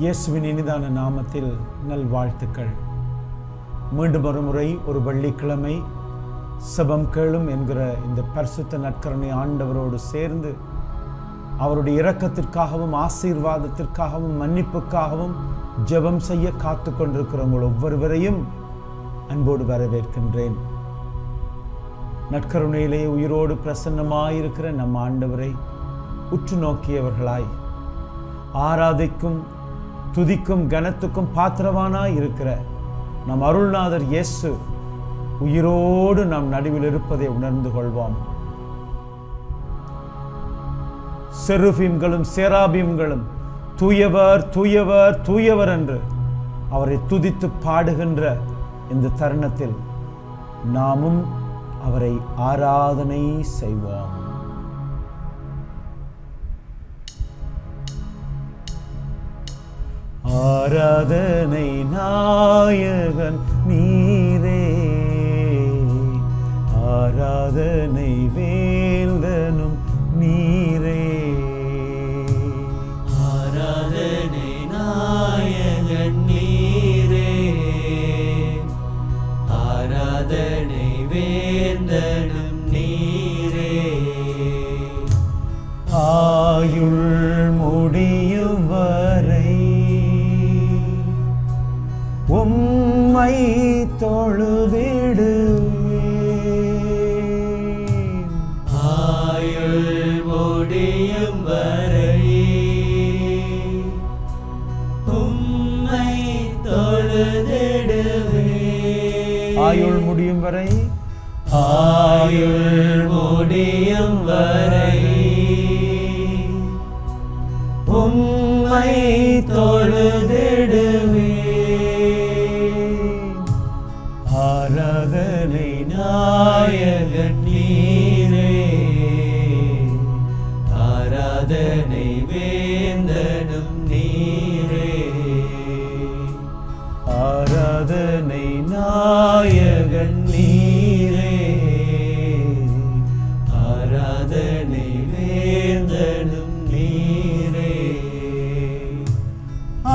இயேசுவின் இனிதான நாமத்தில் நல்வாழ்த்துக்கள். மீண்டும் ஒரு முறை ஒரு வெள்ளிக்கிழமை செபம் கேளும் என்கிற இந்த பரிசுத்த நற்கருணை ஆண்டவரோடு சேர்ந்து அவருடைய இரக்கத்திற்காகவும் ஆசீர்வாதத்திற்காகவும் மன்னிப்புக்காகவும் ஜெபம் செய்ய காத்து கொண்டிருக்கிற உங்கள் ஒவ்வொருவரையும் அன்போடு வரவேற்கின்றேன். நற்கருணையிலே உயிரோடு பிரசன்னமாயிருக்கிற நம் ஆண்டவரை உற்று நோக்கியவர்களாய் ஆராதிக்கும் துதிக்கும் கனத்துக்கும் பாத்திரவானாய் இருக்கிற நம் அருள்நாதர் இயேசு உயிரோடு நம் நடுவில் இருப்பதை உணர்ந்து கொள்வோம். செருபீம்களும் சேராபீம்களும் தூயவர் தூயவர் தூயவர் என்று அவரை துதித்து பாடுகின்ற இந்த தருணத்தில் நாமும் அவரை ஆராதனை செய்வோம். ஆராதனை நாயகன் நீரே, ஆராதனை வேந்தனும் நீரே, ஆராதனை நாயகன் நீரே, ஆராதனை வேந்தனும் நீரே. ஆயுள் முடியும் வரை உம்மை தொழுதிடுவேன். ஆயுள் முடியும் வரை உம்மை தொழுதிடுவேன். ஆயுள் முடியும் வரை, ஆயுள் முடியும் வரை உம்மை தொழுதிடுவேன். ஆராதனை நாயகன் நீரே, ஆராதனை வேந்தனும் நீரே, ஆராதனை நாயகன் நீரே, ஆராதனை வேந்தனும் நீரே.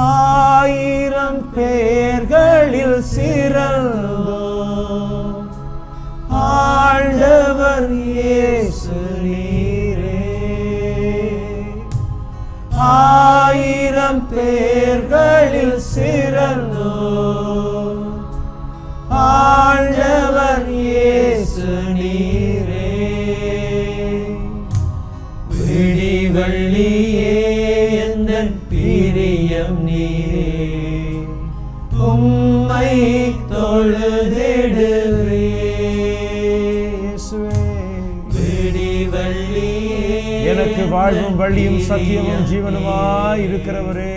ஆயிரம் பேர்களில் சிறந்தோ ஆண்டவர் இயேசு நீரே. ஆயிரம் பேர்களில் சிறந்தோ ஆண்டவர் இயேசு நீரே. விடிவள்ளியே எந்தன் பிரியம் நீரே, உம்மை தொழுதிடுவே. விடிவள்ளியே எனக்கு வாழ்வும் வழியும் சத்தியமும் ஜீவனுமாய் இருக்கிறவரே,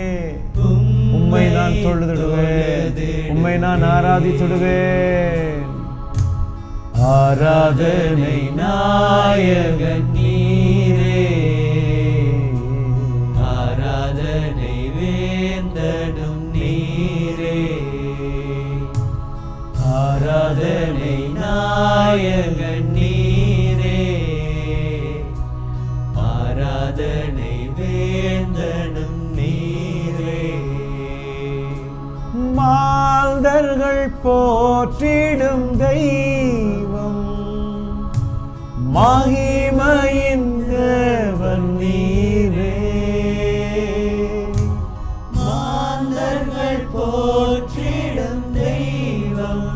உம்மை நான் தொழுதிடுவேன், உம்மை நான் ஆராதித்திடுவேன். ஆராதனை நாயகன் நீரே, ஆராதனை வேந்தனும் நீரே, ஆராதனை நாயகன் நீரே, ஆராதனை வேந்தனும் நீரே. மாந்தர்கள் போற்றிடும் தெய்வம் மகிமையின் தேவன் நீரே. மாந்தர்கள் போற்றிடும் தெய்வம்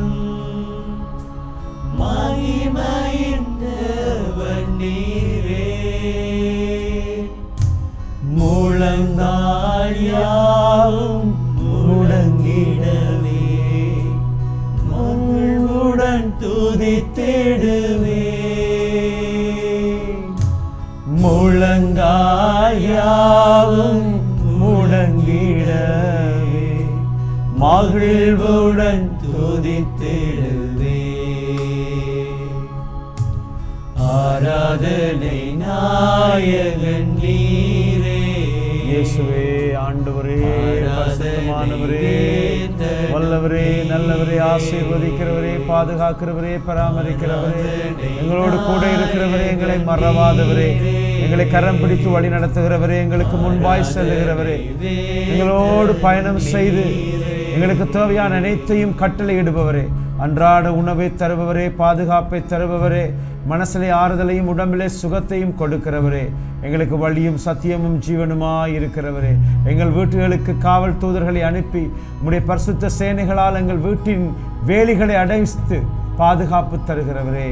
மகிமையின் தேவன் நீரே. முழங்கால் யாவும் முடங்கிடவே மகிழ்வுடன் துதித்திடுவே. முழங்கால் யாவும் முடங்கிடவே மகிழ்வுடன் துதித்திடுவே. ஆராதனை நாயகன் நீரே, இயேசுவே ஆண்டவரே, போதுமானவரே, வல்லவரே, நல்லவரே, ஆசீர்வதிக்கிறவரே, பாதுகாக்கிறவரே, பராமரிக்கிறவரே, எங்களோடு கூட இருக்கிறவரே, எங்களை மறவாதவரே, எங்களை கரம் பிடித்து வழி நடத்துகிறவரே, எங்களுக்கு முன்பாய் செல்லுகிறவரே, எங்களோடு பயணம் செய்து எங்களுக்கு தேவையான அனைத்தையும் கட்டளையிடுபவரே, அன்றாட உணவை தருபவரே, பாதுகாப்பை தருபவரே, மனசிலே ஆறுதலையும் உடம்பிலே சுகத்தையும் கொடுக்கிறவரே, எங்களுக்கு வழியும் சத்தியமும் ஜீவனுமாய் இருக்கிறவரே, எங்கள் வீட்டுகளுக்கு காவல் தூதர்களை அனுப்பி உம்முடைய பரிசுத்த சேனைகளால் எங்கள் வீட்டின் வேலிகளை அடைத்து பாதுகாப்பு தருகிறவரே,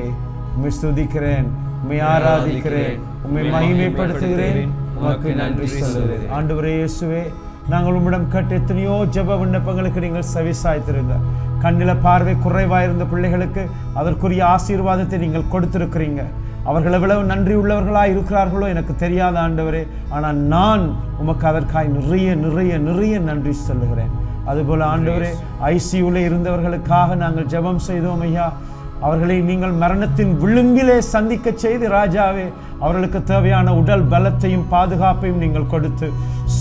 உம்மை ஸ்துதிக்கிறேன், உம்மை ஆராதிக்கிறேன், உம்மை மகிமைப்படுத்துகிறேன், உமக்கு நன்றி சொல்லுகிறேன். ஆண்டவரே இயேசுவே, நாங்கள் உம்மிடம் கேட்ட எத்தனையோ ஜெப விண்ணப்பங்களுக்கு நீங்கள் செவிசாய்த்திருங்க. கண்ணில பார்வை குறைவாயிருந்த பிள்ளைகளுக்கு அதற்குரிய ஆசீர்வாதத்தை நீங்கள் கொடுத்திருக்கிறீங்க. அவர்கள் எவ்வளவு நன்றி உள்ளவர்களாக இருக்கிறார்களோ எனக்கு தெரியாத ஆண்டவரே, ஆனால் நான் உமக்கு அதற்காக நிறைய நிறைய நிறைய நன்றி சொல்லுகிறேன். அதுபோல ஆண்டவரே, ஐசியூவில் இருந்தவர்களுக்காக நாங்கள் ஜெபம் செய்தோம் ஐயா. அவர்களை நீங்கள் மரணத்தின் விளிம்பிலே சந்திக்க செய்து ராஜாவே, அவர்களுக்கு தேவையான உடல் பலத்தையும் பாதுகாப்பையும் நீங்கள் கொடுத்து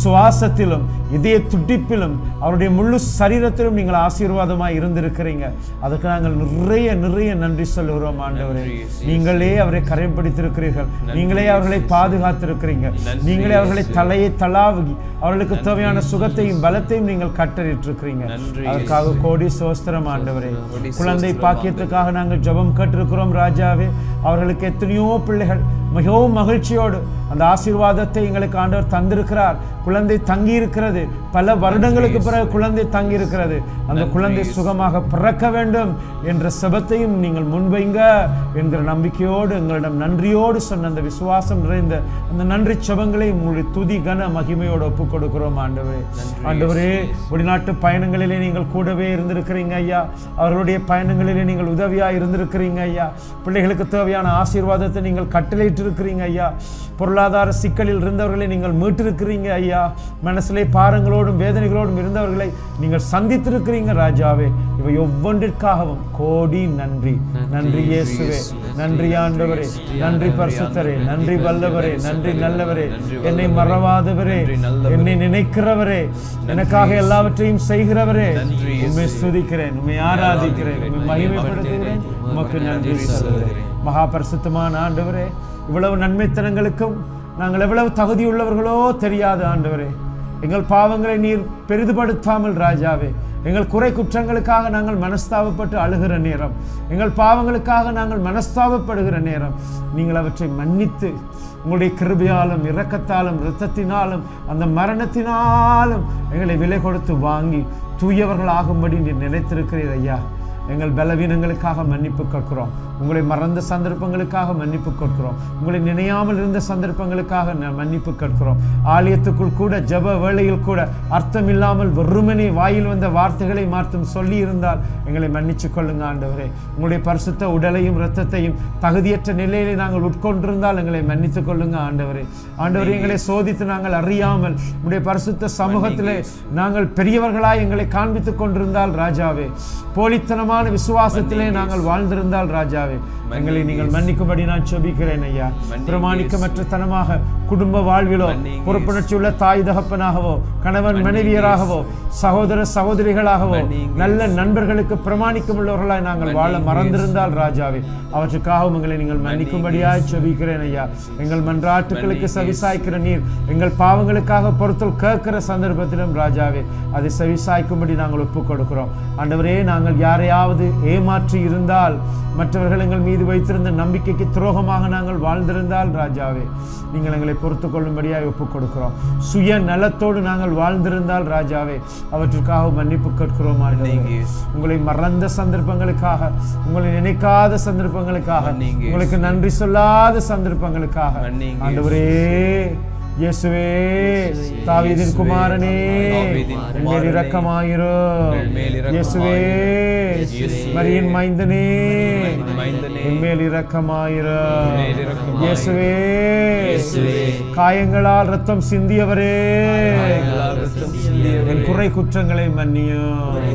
சுவாசத்திலும் இதய துடிப்பிலும் அவருடைய முழு சரீரத்திலும் நீங்கள் ஆசீர்வாதமாக இருந்திருக்கிறீங்க. அதுக்கு நாங்கள் நிறைய நிறைய நன்றி சொல்லுகிறோம் ஆண்டவரே. நீங்களே அவரை கரம் பிடித்திருக்கிறீர்கள், நீங்களே அவர்களை பாதுகாத்திருக்கிறீங்க, நீங்களே அவர்களை தலையை தளாவி அவர்களுக்கு தேவையான சுகத்தையும் பலத்தையும் நீங்கள் கட்டளிட்டிருக்கிறீங்க. அதற்காக கோடி சோஸ்திரம் ஆண்டவரே. குழந்தை பாக்கியத்துக்காக நாங்கள் ஜெபம் கேட்டிருக்கிறோம் ராஜாவே. அவர்களுக்கு எத்தனையோ பிள்ளைகள் மிகவும் மகிழ்ச்சியோடு அந்த ஆசீர்வாதத்தை எங்களுக்கு ஆண்டவர் தந்திருக்கிறார். குழந்தை தங்கி இருக்கிறது, பல வருடங்களுக்கு பிறகு குழந்தை தங்கி இருக்கிறது. அந்த குழந்தை சுகமாக பிறக்க வேண்டும் என்ற செபத்தையும் நீங்கள் முன்வைங்க என்கிற நம்பிக்கையோடு எங்களிடம் நன்றியோடு சொன்ன அந்த விசுவாசம் நிறைந்த அந்த நன்றி செபங்களை உங்களுடைய துதி கன மகிமையோடு ஒப்புக் கொடுக்கிறோம் ஆண்டவரே. ஆண்டவரே, வெளிநாட்டு பயணங்களிலே நீங்கள் கூடவே இருந்திருக்கிறீங்க ஐயா. அவர்களுடைய பயணங்களிலே நீங்கள் உதவியாக இருந்திருக்கிறீங்க ஐயா. பிள்ளைகளுக்கு தேவையான ஆசீர்வாதத்தை நீங்கள் கட்டளையிட்டிருக்கிறீங்க ஐயா. பொருளாதார சிக்கலில் இருந்தவர்களை நீங்கள் மீட்டிருக்கிறீங்க ஐயா. மனசிலே பாரங்களோடும் வேதனைகளோடும் இருந்தவர்களை நீங்கள் சந்தித்திருக்கிறீங்க ராஜாவே. இவை ஒவ்வொன்றிற்காகவும் கோடி நன்றி. நன்றி இயேசுவே, நன்றி ஆண்டவரே, நன்றி பரிசுத்தரே, நன்றி வல்லவரே, நன்றி நல்லவரே, என்னை மறவாதவரே, என்னை நினைக்கிறவரே, எனக்காக எல்லாவற்றையும் செய்கிறவரே, உம்மை ஸ்துதிக்கிறேன், உம்மை ஆராதிக்கிறேன், உம்மை மகிமைப்படுத்துகிறேன், உமக்கு நன்றி சொல்கிறேன். மகா பரிசுத்தமான ஆண்டவரே, இவ்வளவு நன்மைத்தனங்களுக்கும் நாங்கள் எவ்வளவு தகுதியுள்ளவர்களோ தெரியாத ஆண்டவரே. எங்கள் பாவங்களை நீர் பெரிதுபடுத்தாமல் ராஜாவே, எங்கள் குறை குற்றங்களுக்காக நாங்கள் மனஸ்தாபப்பட்டு அழுகிற நேரம், எங்கள் பாவங்களுக்காக நாங்கள் மனஸ்தாபப்படுகிற நேரம், நீங்கள் அவற்றை மன்னித்து உங்களுடைய கிருபையாலும் இரக்கத்தாலும் இரத்தத்தினாலும் அந்த மரணத்தினாலும் எங்களை விலை கொடுத்து வாங்கி தூயவர்கள் ஆகும்படி நீர் நினைத்திருக்கிறீர் ஐயா. எங்கள் பலவீனங்களுக்காக மன்னிப்பு கேட்கிறோம், உங்களை மறந்த சந்தர்ப்பங்களுக்காக மன்னிப்பு கேட்கிறோம், உங்களை நினையாமல் இருந்த சந்தர்ப்பங்களுக்காக மன்னிப்பு கேட்கிறோம். ஆலயத்துக்குள் கூட ஜெப வேளையில் கூட அர்த்தம் இல்லாமல் வெறுமனே வாயில் வந்த வார்த்தைகளை மாற்றும் சொல்லி இருந்தால் எங்களை மன்னிச்சு கொள்ளுங்க ஆண்டவரே. உங்களுடைய பரிசுத்த உடலையும் இரத்தத்தையும் தகுதியற்ற நிலையிலே நாங்கள் உட்கொண்டிருந்தால் எங்களை மன்னித்து கொள்ளுங்க ஆண்டவரே. ஆண்டவரே, எங்களை சோதித்து நாங்கள் அறியாமல் உங்களுடைய பரிசுத்த சமூகத்திலே நாங்கள் பெரியவர்களாய் எங்களை காண்பித்துக் கொண்டிருந்தால் ராஜாவே, போலித்தனமான விசுவாசத்திலே நாங்கள் வாழ்ந்திருந்தால் ராஜாவே, எங்களை நீங்கள் மன்னிக்கும்படி நான் ஜெபிக்கிறேன் ஐயா. பிரமாணிக்கமற்ற தனமாக குடும்ப வாழ்விலோ, பொறுப்புணர்ச்சியுள்ள தாய் தகப்பனாகவோ, கணவன் மனைவியராகவோ, சகோதர சகோதரிகளாகவோ, நல்ல நண்பர்களுக்கு பிரமாணிக்கம் உள்ளவர்களாய் நாங்கள் வாழ மறந்திருந்தால் ராஜாவே, அவற்றுக்காகவும் எங்களை நீங்கள் மன்னிக்கும்படியாய் ஜெபிக்கிறேன் ஐயா. எங்கள் மன்றாட்டுகளுக்கு செவிசாய்க்கிற நீர் எங்கள் பாவங்களுக்காக பொறுத்தல் கேட்கிற சந்தர்ப்பத்திலும் ராஜாவே, அதை செவிசாய்க்கும்படி நாங்கள் ஒப்புக் கொடுக்கிறோம் ஆண்டவரே. நாங்கள் யாரையாவது ஏமாற்றி இருந்தால், மற்றவர்கள் எங்கள் மீது வைத்திருந்த நம்பிக்கைக்கு துரோகமாக நாங்கள் வாழ்ந்திருந்தால் ராஜாவே, நீங்கள் எங்களை பொறுத்து கொள்ளும்படியாக ஒப்புக் கொடுக்கிறோம். சுய நலத்தோடு நாங்கள் வாழ்ந்திருந்தால் ராஜாவே, அவற்றுக்காக மன்னிப்பு கேட்கிறோம் ஆண்டவரே. உங்களை மறந்த சந்தர்ப்பங்களுக்காக, உங்களை நினைக்காத சந்தர்ப்பங்களுக்காக, உங்களுக்கு நன்றி சொல்லாத சந்தர்ப்பங்களுக்காக ஆண்டவரே, இயேசுவே, தாவீதின் குமாரனே, என்மேல் இரக்கமாயிரும். இயேசுவே, மரியின் மைந்தனே, என்மேல் இரக்கமாயிரும். இயேசுவே, காயங்களால் ரத்தம் சிந்தியவரே, என் குறை குற்றங்களை மன்னியும்.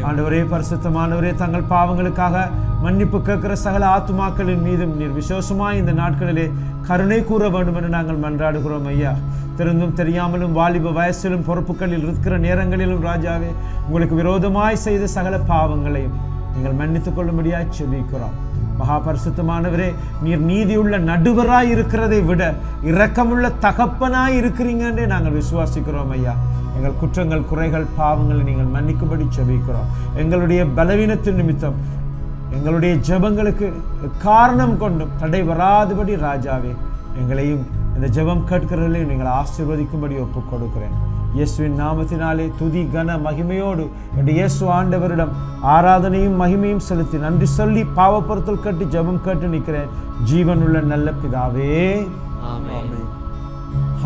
ஆண்டவரே பரிசுத்தமானவரே, தங்கள் பாவங்களுக்காக மன்னிப்பு கேட்கிற சகல ஆத்துமாக்களின் மீதும் நீர் விசேஷமாய் இந்த நாட்களிலே கருணை கூற வேண்டும் என்று நாங்கள் மன்றாடுகிறோம் ஐயா. தெரிந்தும் தெரியாமலும் வாலிப வயசிலும் பொறுப்புகளில் இருக்கிற நேரங்களிலும் ராஜாவே, உங்களுக்கு விரோதமாய் செய்த சகல பாவங்களையும் நீங்கள் மன்னித்துக் கொள்ளும்படியாய் செபிக்கிறோம். மகா பரிசுத்தமானவரே, நீர் நீதியுள்ள நடுவராய் இருக்கிறதை விட இரக்கமுள்ள தகப்பனாய் இருக்கிறீங்கன்றே நாங்கள் விசுவாசிக்கிறோம் ஐயா. எங்கள் குற்றங்கள், குறைகள், பாவங்களை நீங்கள் மன்னிக்கும்படி செபிக்கிறோம். எங்களுடைய பலவீனத்தின் நிமித்தம் எங்களுடைய ஜெபங்களுக்கு காரணம் கொண்டும் தடை வராதபடி ராஜாவே, எங்களையும் இந்த ஜெபம் கேட்கிறவர்களையும் நீங்கள் ஆசீர்வதிக்கும்படி ஒப்புக் கொடுக்கிறேன். இயேசுவின் நாமத்தினாலே துதி கன மகிமையோடு என்று இயேசு ஆண்டவரிடம் ஆராதனையும் மகிமையும் செலுத்தி நன்றி சொல்லி பாவப்பொருத்தல் கேட்டு ஜெபம் கேட்டு நிற்கிறேன் ஜீவனுள்ள நல்ல பிதாவே, ஆமென்.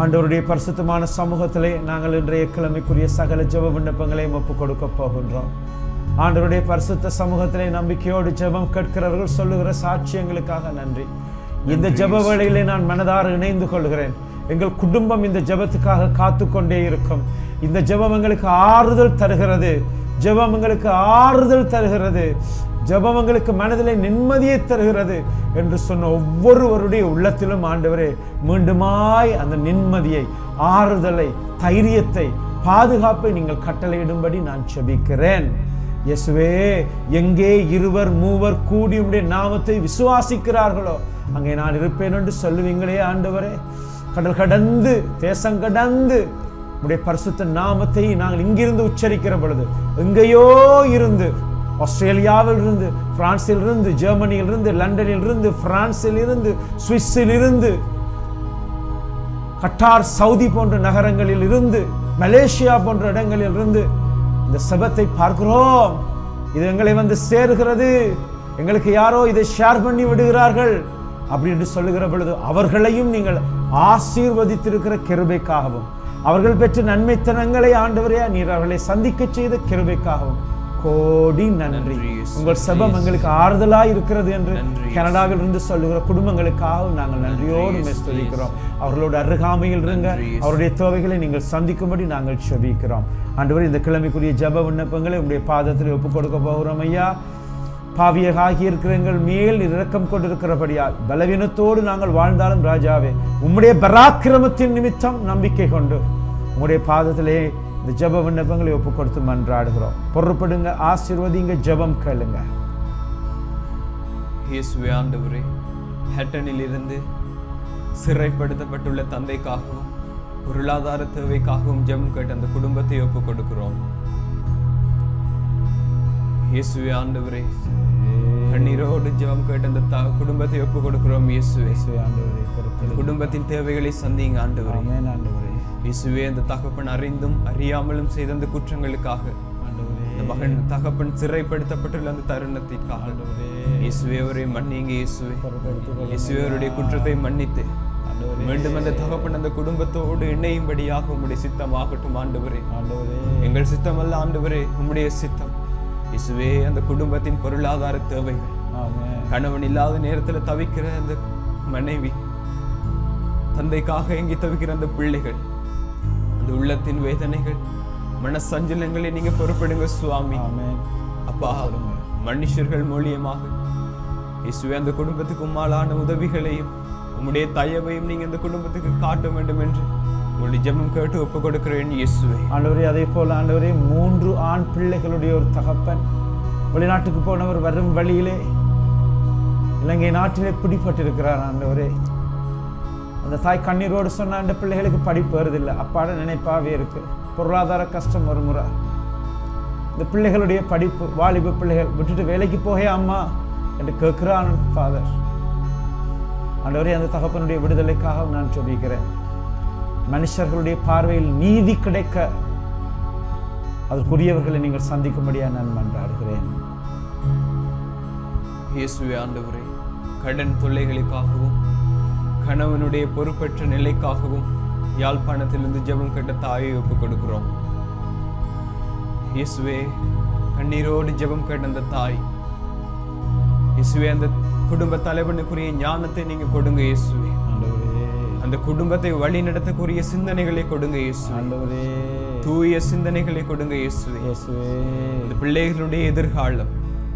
ஆண்டவருடைய பரிசுத்தமான சமூகத்திலே நாங்கள் இன்றைய கிழமைக்குரிய சகல ஜெப விண்ணப்பங்களையும் ஒப்புக் கொடுக்க போகின்றோம். ஆண்டவருடைய பரிசுத்த சமூகத்திலே நம்பிக்கையோடு ஜெபம் கேட்கிறவர்கள் சொல்லுகிற சாட்சியங்களுக்காக நன்றி. இந்த ஜெப வேளையிலே நான் மனதார இணைந்து கொள்கிறேன். எங்கள் குடும்பம் இந்த ஜெபத்துக்காக காத்து கொண்டே இருக்கும். இந்த ஜெபம் எங்களுக்கு ஆறுதல் தருகிறது. ஜெபம் எங்களுக்கு ஆறுதல் தருகிறது. ஜெபம் எங்களுக்கு மனதிலே நிம்மதியை தருகிறது என்று சொன்ன ஒவ்வொருவருடைய உள்ளத்திலும் ஆண்டவரே மீண்டுமாய் அந்த நிம்மதியை, ஆறுதலை, தைரியத்தை, பாதுகாப்பை நீங்கள் கட்டளையிடும்படி நான் செபிக்கிறேன். இயேசுவே, எங்கே இருவர் மூவர் கூடி உம்முடைய நாமத்தை விசுவாசிக்கிறார்களோ அங்கே நான் இருப்பேன் என்று சொல்லுவீங்களே ஆண்டவரே. கடல் கடந்து, தேசம் கடந்து உம்முடைய பரிசுத்த நாமத்தை நாங்கள் இங்கிருந்து உச்சரிக்கிற பொழுது, எங்கேயோ இருந்து, ஆஸ்திரேலியாவில் இருந்து, பிரான்சில் இருந்து, ஜெர்மனியில் இருந்து, லண்டனில் இருந்து, பிரான்சில் இருந்து, சுவிஸில் இருந்து, கட்டார், சவுதி போன்ற நகரங்களில் இருந்து, மலேசியா போன்ற இடங்களில் இருந்து இந்த சபத்தை பார்க்கிறோம். இது எங்களை வந்து சேருகிறது. எங்களுக்கு யாரோ இதை ஷேர் பண்ணி விடுகிறார்கள் அப்படி என்று சொல்லுகிற பொழுது அவர்களையும் நீங்கள் ஆசீர்வதித்திருக்கிற கிருபைக்காகவும், அவர்கள் பெற்ற நன்மைத்தனங்களை ஆண்டவரே நீர் அவர்களை சந்திக்க செய்த கிருபைக்காகவும் கோடி நன்றி. உங்கள் சபம் எங்களுக்கு ஆறுதலாய் இருக்கிறது என்று கனடாவில் இருந்து சொல்லுகிற குடும்பங்களுக்காகவும் நாங்கள் நன்றியோடு ஸ்துதிக்கிறோம். அவர்களோட அருகாமையில் இருங்க, அவருடைய தேவைகளை நீங்கள் சந்திக்கும்படி நாங்கள் செபிக்கிறோம். ஆண்டவரே, இந்த கிழமைக்குரிய ஜெப விண்ணப்பங்களை உங்களுடைய பாதத்தில் ஒப்புக் கொடுக்க போகிறோம் ஐயா. பாவியகாகி இருக்கிற எங்கள் மேல் இரக்கம் கொண்டிருக்கிறபடியால் பலவீனத்தோடு நாங்கள் வாழ்ந்தாலும் ராஜாவே, உம்முடைய பராக்கிரமத்தின் நிமித்தம் நம்பிக்கை கொண்டு உம்முடைய பாதத்திலே இந்த ஜெப விண்ணப்பங்களை ஒப்புக் கொடுத்து மன்றாடுகிறோம். பொறுப்படுங்க, ஆசீர்வதிங்க, ஜெபம் கேளுங்க. இயேசுவே ஆண்டவரே, ஹட்டனில் இருந்து சிறைப்படுத்தப்பட்டுள்ள தந்தைக்காகவும் பொருளாதார தேவைக்காகவும் ஜெபம் கேட்ட அந்த குடும்பத்தை ஒப்புக் கொடுக்கிறோம். இயேசுவே ஆண்டவரே, கண்ணீரோடு ஜெபம் கேட்ட அந்த குடும்பத்தை ஒப்புக் கொடுக்கிறோம். இயேசுவே ஆண்டவரே, குடும்பத்தின் தேவைகளை சந்திங்க ஆண்டவரே. ஆண்டவரே, இயேசுவே, அந்த தகப்பன் அறிந்தும் அறியாமலும் செய்த அந்த குற்றங்களுக்காக, அந்த மகன் தகப்பன் சிறைப்படுத்தப்பட்டுள்ள அந்த தருணத்திற்காக இயேசுவே அவரை மன்னிங்க. இயேசுவே, இயேசுவே அவருடைய குற்றத்தை மன்னித்து மீண்டும் அந்த தகப்பன் அந்த குடும்பத்தோடு இணையும்படியாக உம்முடைய சித்தமாகட்டும் ஆண்டவரே. எங்கள் சித்தம் அல்ல ஆண்டவரே, உம்முடைய சித்தம். இயேசுவே, அந்த குடும்பத்தின் பொருளாதார தேவைகள், கணவன் இல்லாத நேரத்தில் தவிக்கிற அந்த மனைவி, தந்தைக்காக எங்கி தவிக்கிற அந்த பிள்ளைகள், அந்த உள்ளத்தின் வேதனைகள், மனசஞ்சலங்களை நீங்க பொறுப்படுங்க சுவாமி. அப்பா, மனுஷர்கள் மூலியமாக இயேசுவே அந்த குடும்பத்துக்கு உம்மாலான உதவிகளையும் உம்முடைய தயவையும் நீங்க இந்த குடும்பத்துக்கு காட்ட வேண்டும் என்று உங்களுடைய ஜெபம் கேட்டு ஒப்புக் கொடுக்கிறேன் இயேசுவே. ஆண்டவரே, அதே போல ஆண்டவரே, 3 ஆண் பிள்ளைகளுடைய ஒரு தகப்பன் வெளிநாட்டுக்கு போனவர் வரும் வழியிலே இலங்கை நாட்டிலே பிடிப்பட்டிருக்கிறார் ஆண்டவரே. அந்த தாய் கண்ணீரோடு சொன்ன, அந்த பிள்ளைகளுக்கு படிப்பு வருதில்லை, அப்பாட நினைப்பாவே இருக்கு, பொருளாதார கஷ்டம் ஒரு முறை, இந்த பிள்ளைகளுடைய படிப்பு, வாலிப பிள்ளைகள் விட்டுட்டு வேலைக்கு போகே அம்மா என்று கேட்கிறான் ஃபாதர். ஆண்டவரே, அந்த தகப்பனுடைய விடுதலைக்காக நான் ஜெபிக்கிறேன். மனுஷர்களுடைய பார்வையில் நீதி கிடைக்க அதற்குரியவர்களை நீங்கள் சந்திக்கும்படியா நான் மன்றாடுகிறேன். இயேசுவே ஆண்டவரே, கடன் தொல்லைகளுக்காகவும் கணவனுடைய பொறுப்பற்ற நிலைக்காகவும் யாழ்ப்பாணத்திலிருந்து ஜெபம் கேட்ட தாயை ஒப்புக் கொடுக்கிறோம். இயேசுவே, கண்ணீரோடு ஜெபம் கேட்ட அந்த தாய், இயேசுவே அந்த குடும்ப தலைவனுக்குரிய ஞானத்தை நீங்க கொடுங்க இயேசுவே. அந்த குடும்பத்தை வழி நடத்தக்கூடிய சிந்தனைகளை கொடுங்க இயேசுவே. தூய சிந்தனைகளை கொடுங்க இயேசுவே. இயேசுவே இந்த பிள்ளைகளுடைய எதிர்காலம்,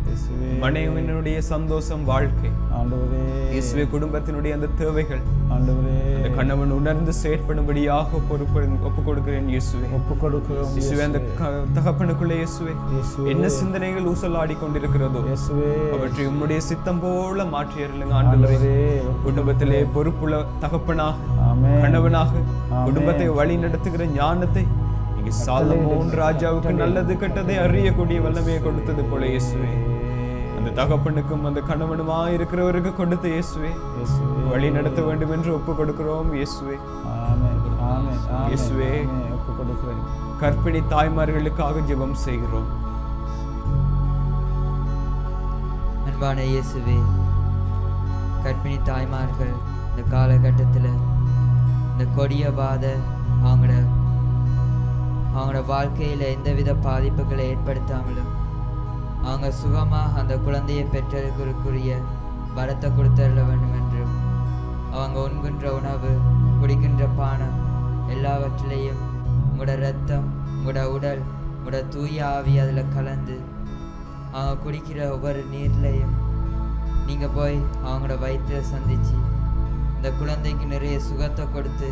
இயேசுவே மனைவியினுடைய சந்தோஷம், வாழ்க்கை ஆண்டவரே இயேசுவே, குடும்பத்தினுடைய அந்த தேவைகள் ஆண்டவரே அந்த கணவன் உணர்ந்து செயற்படும்படியாக ஒப்பு கொடுக்கிறேன் இயேசுவே. ஒப்பு கொடுக்கிறோம் இயேசுவே, அந்த தகப்பனுக்குள்ளே இயேசுவே என்ன சிந்தனைகள் ஊசலாடி கொண்டிருக்கிறதோ இயேசுவே அவற்றை உம்முடைய சித்தம் போல மாற்றியருளுங்க ஆண்டவரே. குடும்பத்திலே பொறுப்புள்ள தகப்பனாக, ஆமென் கணவனாக குடும்பத்தை வழி நடத்துகிற ஞானத்தை நீங்க சாலமோன் ராஜாவுக்கு நல்லது கெட்டதை அறியக்கூடிய வல்லமையை கொடுத்தது போல இயேசுவே, அந்த தகப்பனுக்கும் அந்த கணவனுமா இருக்கிறவருக்கு கொடுத்த இயேசுவே வழி நடத்த வேண்டும் என்று ஒப்பு கொடுக்கிறோம் இயேசுவே. ஆமென் ஆமென் இயேசுவே, ஒப்பு கொடுக்கிறேன். கர்ப்பிணி தாய்மார்களுக்காக ஜெபம் செய்கிறோம். அன்பான இயேசுவே, கர்ப்பிணி தாய்மார்கள் இந்த காலகட்டத்தில் இந்த கொடிய பாதை அவங்களோட வாழ்க்கையில் எந்தவித பாதிப்புகளை ஏற்படுத்தாமலும் அவங்க சுகமாக அந்த குழந்தையை பெற்றெடுக்கிறதுக்குரிய பலத்தை கொடுத்தருள வேண்டும் என்றும் அவங்க உண்கின்ற உணவு, குடிக்கின்ற பானம் எல்லாவற்றிலையும் உங்களோட இரத்தம், உங்களோட உடல், உங்களோட தூய ஆவி அதில் கலந்து அவங்க குடிக்கிற ஒவ்வொரு நீர்லையும் நீங்கள் போய் அவங்களோட வயிற்றை சந்தித்து இந்த குழந்தைக்கு நிறைய சுகத்தை கொடுத்து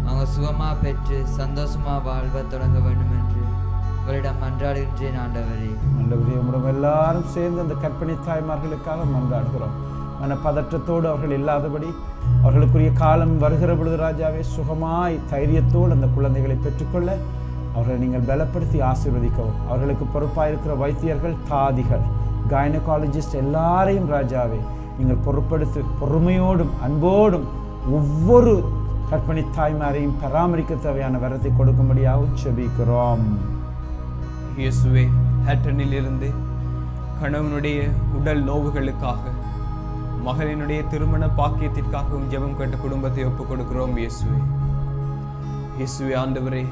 அவங்க சுகமாக பெற்று சந்தோஷமாக வாழ்வ தொடங்க வேண்டும் என்று உங்களிடம் மன்றாடுகின்றேன் ஆண்டவரே. ஆண்டவரே, உங்களிடம் எல்லாரும் சேர்ந்து அந்த கர்ப்பிணி தாய்மார்களுக்காக மன்றாடுகிறோம். மன பதற்றத்தோடு அவர்கள் இல்லாதபடி அவர்களுக்குரிய காலம் வருகிற பொழுது ராஜாவே சுகமாய் தைரியத்தோடு அந்த குழந்தைகளை பெற்றுக்கொள்ள அவர்களை நீங்கள் பலப்படுத்தி ஆசீர்வதிக்கவும். அவர்களுக்கு பொறுப்பாயிருக்கிற வைத்தியர்கள், தாதிகள், கைனகாலஜிஸ்ட் எல்லாரையும் ராஜாவே நீங்கள் பொறுப்படுத்தி பொறுமையோடும் அன்போடும் ஒவ்வொரு கர்ப்பிணி தாய்மாரையும் பராமரிக்க தேவையான வரத்தை கொடுக்கும்படியாக ஜெபிக்கிறோம். இயேசுவே, ஹேட்டனில் இருந்து கணவனுடைய உடல் நோவுகளுக்காக, மகளினுடைய திருமண பாக்கியத்திற்காகவும் ஜெபம் கேட்ட குடும்பத்தை ஒப்புக் கொடுக்கிறோம் இயேசுவே. இயேசுவே ஆண்டவரே,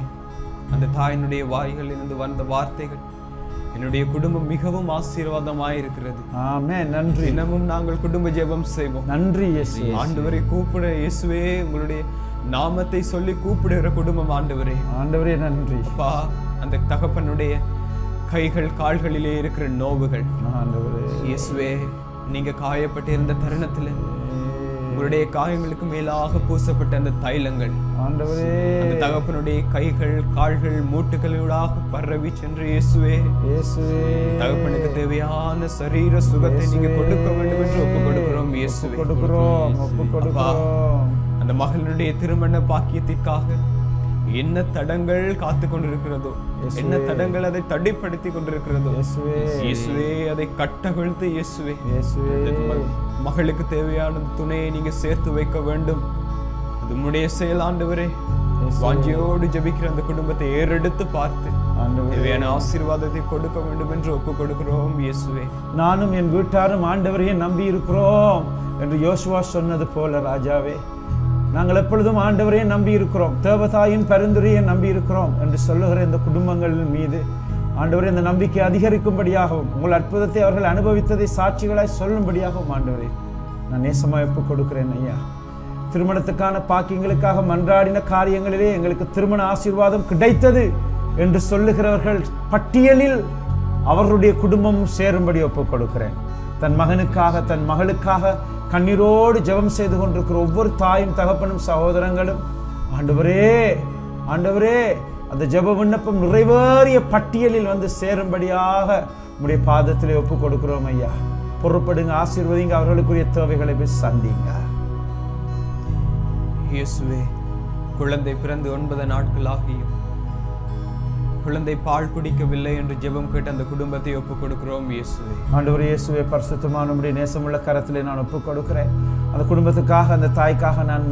அந்த தாயினுடைய வாய்களிலிருந்து வந்த வார்த்தைகள் என்னுடைய குடும்பம் மிகவும் ஆசீர்வாதமாயிருக்கிறது. ஆமென். நன்றி. தினமும் நாங்கள் குடும்ப ஜெபம் செய்வோம். நன்றி இயேசு. ஆண்டவரை கூப்பிட இயேசுவே, உங்களுடைய நாமத்தை சொல்லி கூப்பிடுகிற குடும்பம் ஆண்டவரே. ஆண்டவரே நன்றி. அப்பா, அந்த தகப்பனுடைய கைகள் கால்களிலே இருக்கிற நோவுகள் ஆண்டவரே இயேசுவே, நீங்க காயப்பட்டிருந்த தருணத்துல உங்களுடைய காயங்களுக்கு மேலாக பூசப்பட்ட அந்த தைலங்கள் ஆண்டவரே அந்த தகப்பனுடைய கைகள் கால்கள் மூட்டுகளூடாக பரவி சென்று இயேசுவே தகப்பனுக்கு தேவையான சரீர சுகத்தை நீங்க கொடுக்க வேண்டும் என்று ஒப்பு கொடுக்கிறோம் இயேசுவே. அந்த மகளுடைய திருமண பாக்கியத்திற்காக என்ன தடங்கள் காத்து கொண்டிருக்கிறதோ, என்ன தடங்கள் அதை தடைப்படுத்தி கொண்டிருக்கிறதோ இயேசுவே அதை கட்டவிழ்த்து இயேசுவே மகளுக்கு தேவையான துணையை நீங்க சேர்த்து வைக்க வேண்டும். அது உம்முடைய செயல் ஆண்டவரே. வாஞ்சியோடு ஜெபிக்கிற அந்த குடும்பத்தை ஏறெடுத்து பார்த்து தேவையான ஆசீர்வாதத்தை கொடுக்க வேண்டும் என்று ஒப்பு கொடுக்கிறோம் இயேசுவே. நானும் என் வீட்டாரும் ஆண்டவரையே நம்பி இருக்கிறோம் என்று யோசுவா சொன்னது போல ராஜாவே, நாங்கள் எப்பொழுதும் ஆண்டவரையே நம்பி இருக்கிறோம், தேவதாயின் பரிந்துரையை நம்பி இருக்கிறோம் என்று சொல்லுகிற இந்த குடும்பங்கள் மீது ஆண்டவரே இந்த நம்பிக்கை அதிகரிக்கும்படியாகவும் உங்கள் அற்புதத்தை அவர்கள் அனுபவித்ததை சாட்சிகளாய் சொல்லும்படியாகவும் ஆண்டவரே நான் நேசமாக ஒப்பு கொடுக்கிறேன் ஐயா. திருமணத்துக்கான பாக்கியங்களுக்காக மன்றாடின காரியங்களிலே எங்களுக்கு திருமண ஆசீர்வாதம் கிடைத்தது என்று சொல்லுகிறவர்கள் பட்டியலில் அவர்களுடைய குடும்பம் சேரும்படி ஒப்பு கொடுக்கிறேன். தன் மகனுக்காக தன் மகளுக்காக கண்ணீரோடு ஜெபம் செய்து கொண்டிருக்கிற ஒவ்வொரு தாயும் தகப்பனும் சகோதரங்களும் ஆண்டவரே ஆண்டவரே அந்த ஜெப விண்ணப்பம் நிறைவேறிய பட்டியலில் வந்து சேரும்படியாக உம்முடைய பாதத்திலே ஒப்பு கொடுக்கிறோம் ஐயா. பொறுப்படுங்க, ஆசீர்வதிங்க, அவர்களுக்குரிய தேவைகளை போய் சந்திங்க இயேசுவே. குழந்தை பிறந்து 9 நாட்கள் ஆகியும் குழந்தை பால் குடிக்கவில்லை என்று ஜெபம் கேட்ட அந்த குடும்பத்தை ஒப்புக் கொடுக்கிறோம் இயேசுவே. ஆண்டவரே இயேசுவே, பரிசுத்தமான உம்முடைய நேசமுள்ள கரத்திலே நான் ஒப்புக் கொடுக்கிறேன். அந்த குடும்பத்துக்காக அந்த தாய்க்காக நான்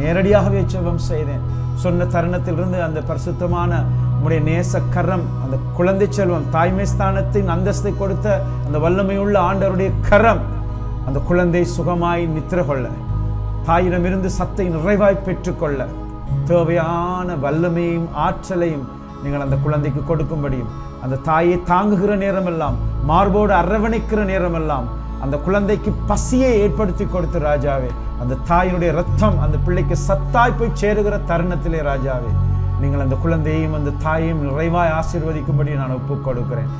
நேரடியாகவே ஜெபம் செய்தேன். சொன்ன தருணத்திலிருந்து அந்த பரிசுத்தமான உம்முடைய நேச கரம், அந்த குழந்தை செல்வம், தாய்மை ஸ்தானத்தின் அந்தஸ்தை கொடுத்த அந்த வல்லமையுள்ள ஆண்டவருடைய கரம் அந்த குழந்தை சுகமாய் நித்திர கொள்ள, தாயிடமிருந்து சத்தை நிறைவாய் பெற்றுக்கொள்ள தேவையான வல்லமையும் ஆற்றலையும் நீங்கள் அந்த குழந்தைக்கு கொடுக்கும்படியும், அந்த தாயை தாங்குகிற நேரமெல்லாம், மார்போடு அரவணைக்கிற நேரமெல்லாம் அந்த குழந்தைக்கு பசியை ஏற்படுத்தி கொடுத்து ராஜாவே, அந்த தாயினுடைய ரத்தம் அந்த பிள்ளைக்கு சத்தாய் போய் சேருகிற தருணத்திலே ராஜாவே நீங்கள் அந்த குழந்தையையும் அந்த தாயையும் நிறைவாய் ஆசீர்வதிக்கும்படி நான் ஒப்புக் கொடுக்கிறேன்.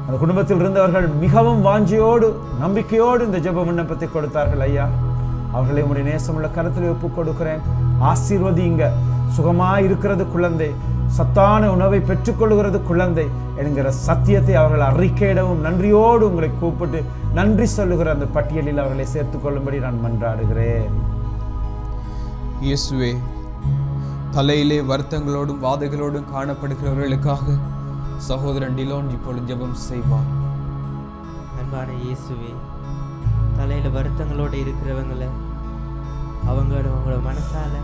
அந்த குடும்பத்தில் இருந்தவர்கள் மிகவும் வாஞ்சியோடு நம்பிக்கையோடு இந்த ஜெப விண்ணப்பத்தை கொடுத்தார்கள் ஐயா. அவர்களை உடைய நேசமுள்ள கருத்தில் ஒப்புக் கொடுக்கிறேன். ஆசீர்வதிங்க. சுகமாய் இருக்கிறது குழந்தை, சத்தான உணவை பெற்றுக்கொள்கிறது குழந்தை என்கிற சத்தியத்தை அவர்கள் அறிக்கையிடவும் நன்றியோடு உங்களை கூப்பிட்டு நன்றி சொல்லுகிற அந்த பட்டியலில் அவர்களை சேர்த்துக் கொள்ளும்படி நான் மன்றாடுகிறேன். இயேசுவே, தலையிலே வருத்தங்களோடும் வாதைகளோடும் காணப்படுகிறவர்களுக்காக சகோதரன் டிலோன் இப்பொழுது ஜெபம் செய்வார். அன்பான இயேசுவே, தலையில வருத்தங்களோடு இருக்கிறவங்களை அவங்களோட மனசால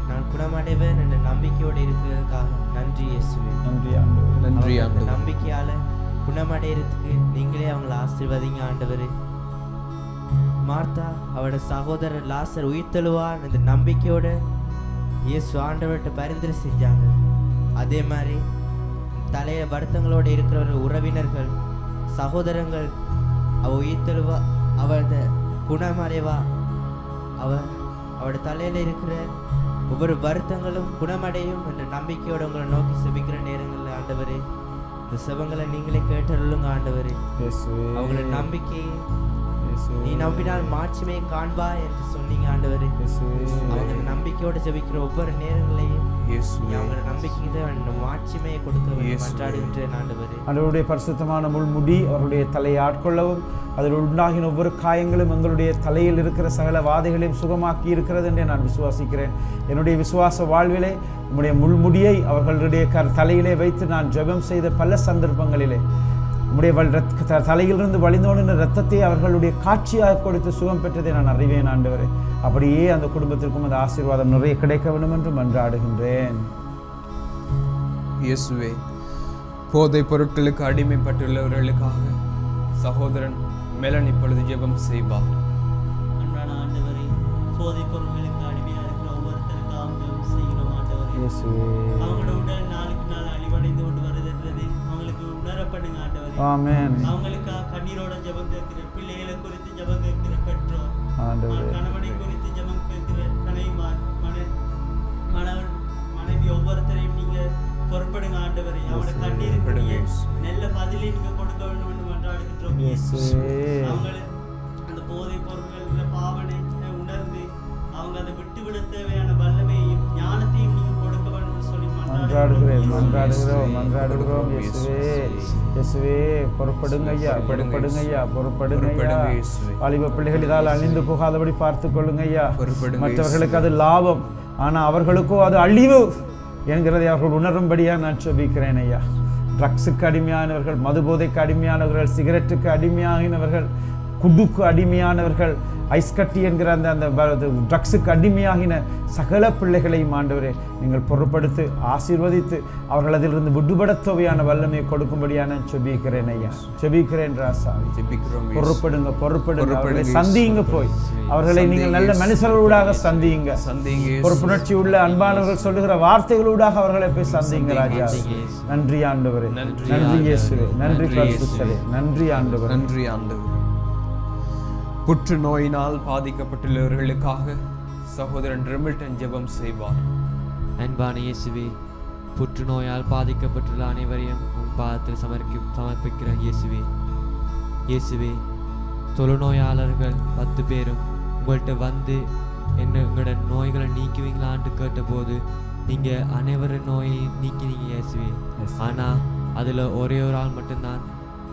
நான் குணமடைவேன் என்ற நம்பிக்கையோடு இருக்கிறதுக்காக நன்றி இயேசுவே. நன்றி ஆண்டவரே. நம்பிக்கையால குணமடைகிறதுக்கு நீங்களே அவங்களை ஆசீர்வதிங்க ஆண்டவரே. மார்த்தா அவரோட சகோதரர் லாசர் உயிர்த்தெழுவார் என்ற நம்பிக்கையோட இயேசு ஆண்டவர்கிட்ட பரிந்துரை செஞ்சாங்க. அதே மாதிரி தலையில வருத்தங்களோடு இருக்கிறவர்கள் உறவினர்கள் சகோதரங்கள் அவ உயிர்த்தெழுவா, அவளோட குணமடைவா, அவட தலையில இருக்கிற ஒவ்வொரு வருத்தங்களும் குணமடையும் என்ற நம்பிக்கையோட உங்களை நோக்கி செபிக்கிற நேரங்களில் ஆண்டவரே இந்த செபங்களை நீங்களே கேட்டருளுங்க ஆண்டவரே. அவங்களோட நம்பிக்கை நீ நம்பினால் மாட்சிமை காண்பா என்று சொன்னீங்க ஆண்டவரே. அவங்க நம்பிக்கையோட ஜெபிக்கிற ஒவ்வொரு நேரங்களையும் அவங்களோட நம்பிக்கையை மாட்சிமையை கொடுக்க மன்றாடுகின்றேன் ஆண்டவரே. அவருடைய பரிசுத்தமான முள்முடி அவருடைய தலையை ஆட்கொள்ளவும் அதில் உண்டாகின ஒவ்வொரு காயங்களும் எங்களுடைய தலையில் இருக்கிற சகல வாதைகளையும் சுகமாக்கி இருக்கிறது என்று நான் விசுவாசிக்கிறேன். என்னுடைய விசுவாச வாழ்விலே உம்முடைய முள்முடியை அவர்களுடைய தலையிலே வைத்து நான் ஜெபம் செய்த பல சந்தர்ப்பங்களிலே உம்முடைய தலையிலிருந்து வழிந்தோடின இரத்தத்தை அவர்களுடைய காட்சியாக கொடுத்து சுகம் பெற்றதை நான் அறிவேன் ஆண்டவரே. அப்படியே அந்த குடும்பத்திற்கும் அந்த ஆசீர்வாதம் நிறைய கிடைக்க வேண்டும் என்று மன்றாடுகின்றேன். இயேசுவே, போதைப் பொருட்களுக்கு அடிமைப்பட்டுள்ளவர்களுக்காக சகோதரன் மெலன் இப்பொழுது ஜெபம் செய்வார். அன்பான ஆண்டவரே, போதைப் பொருட்களுக்கு அடிமையாக இருக்கிற ஒவ்வொருத்தருக்காக ஜெபம் செய்கிறோம் ஆண்டவரே. அவங்களோட உடல் நாளுக்கு நாள் அழிவடைந்து கொண்டு வருதுன்றது அவங்களுக்கு உணரப்படுங்க ஆண்டவரே. ஆமென். அவங்களுக்காக கண்ணீரோட ஜெபம் கேட்கிற பிள்ளைகளை குறித்து ஜெபம் கேட்கிற பெற்றோர், கணவனை குறித்து ஜெபம் கேட்கிற கணவன் மனைவி ஒவ்வொருத்தரையும் நீங்க பொறுப்படுங்க ஆண்டவரே. அவங்களோட கண்ணீருக்கு நல்ல பதிலை நீங்க கொடுக்க வேண்டும் என்று மன்றாடுகின்றோம். அவங்களுக்கு அந்த போதைப் பொருட்கள் பாவனை உணர்ந்து அவங்க அதை விட்டுவிட தேவையான வல்லமையையும் ஞானத்தையும் நீங்க கொடுக்க வேண்டும் என்று சொல்லி மன்றாடுகிறோம். இயேசுவே, பொறுப்படுங்க ஐயா, பொறுப்படுங்க ஐயா, பொறுப்படுங்க ஐயா. வாலிப பிள்ளைகள் இதால் அழிந்து போகாதபடி பார்த்துக் கொள்ளுங்க ஐயா. மற்றவர்களுக்கு அது லாபம், ஆனா அவர்களுக்கோ அது அழிவு என்கிறதை அவர்கள் உணரும்படியா நான் ஜெபிக்கிறேன் ஐயா. ட்ரக்ஸுக்கு அடிமையானவர்கள், மதுபோதைக்கு அடிமையானவர்கள், சிகரெட்டுக்கு அடிமையாகினவர்கள், குடுக்கு அடிமையானவர்கள், ஐஸ் கட்டி என்கிற அந்த ட்ரக்ஸுக்கு அடிமையாகின சகல பிள்ளைகளையும் ஆண்டவரே நீங்கள் பொறுப்படுத்தி ஆசீர்வதித்து அவர்கள் அதிலிருந்து விடுபடத்தவையான வல்லமையை கொடுக்கும்படியான ஜெபிக்கிறேன் ஐயா. ஜெபிக்கிறேன் ராசாமி. பொறுப்படுங்க, அவர்களை சந்தியுங்க, போய் அவர்களை நீங்கள் நல்ல மனுஷர்களூடாக சந்தியுங்க. பொறுப்புணர்ச்சி உள்ள அன்பானவர்கள் சொல்லுகிற வார்த்தைகளூடாக அவர்களை போய் சந்தியுங்க ராஜா. நன்றி ஆண்டவரே, நன்றி இயேசுவே, நன்றி பரிசுத்தரே, நன்றி ஆண்டவரே, நன்றி ஆண்டவரே. புற்றுநோயினால் பாதிக்கப்பட்டுள்ளவர்களுக்காக சகோதரன் ரெமில்டன் ஜெபம் செய்வார். அன்பான இயேசுவே, புற்றுநோயால் பாதிக்கப்பட்டுள்ள அனைவரையும் உன் பாதத்தில் சமர்ப்பிக்கிற இயேசுவே, தொழுநோயாளர்கள் 10 பேரும் உங்கள்கிட்ட வந்து எங்களோட நோய்களை நீக்குவீங்களான்ட்டு கேட்டபோது நீங்கள் அனைவரின் நோயை நீக்கினீங்க இயேசுவே. ஆனால் அதில் ஒரே ஒரு ஆள் மட்டும்தான்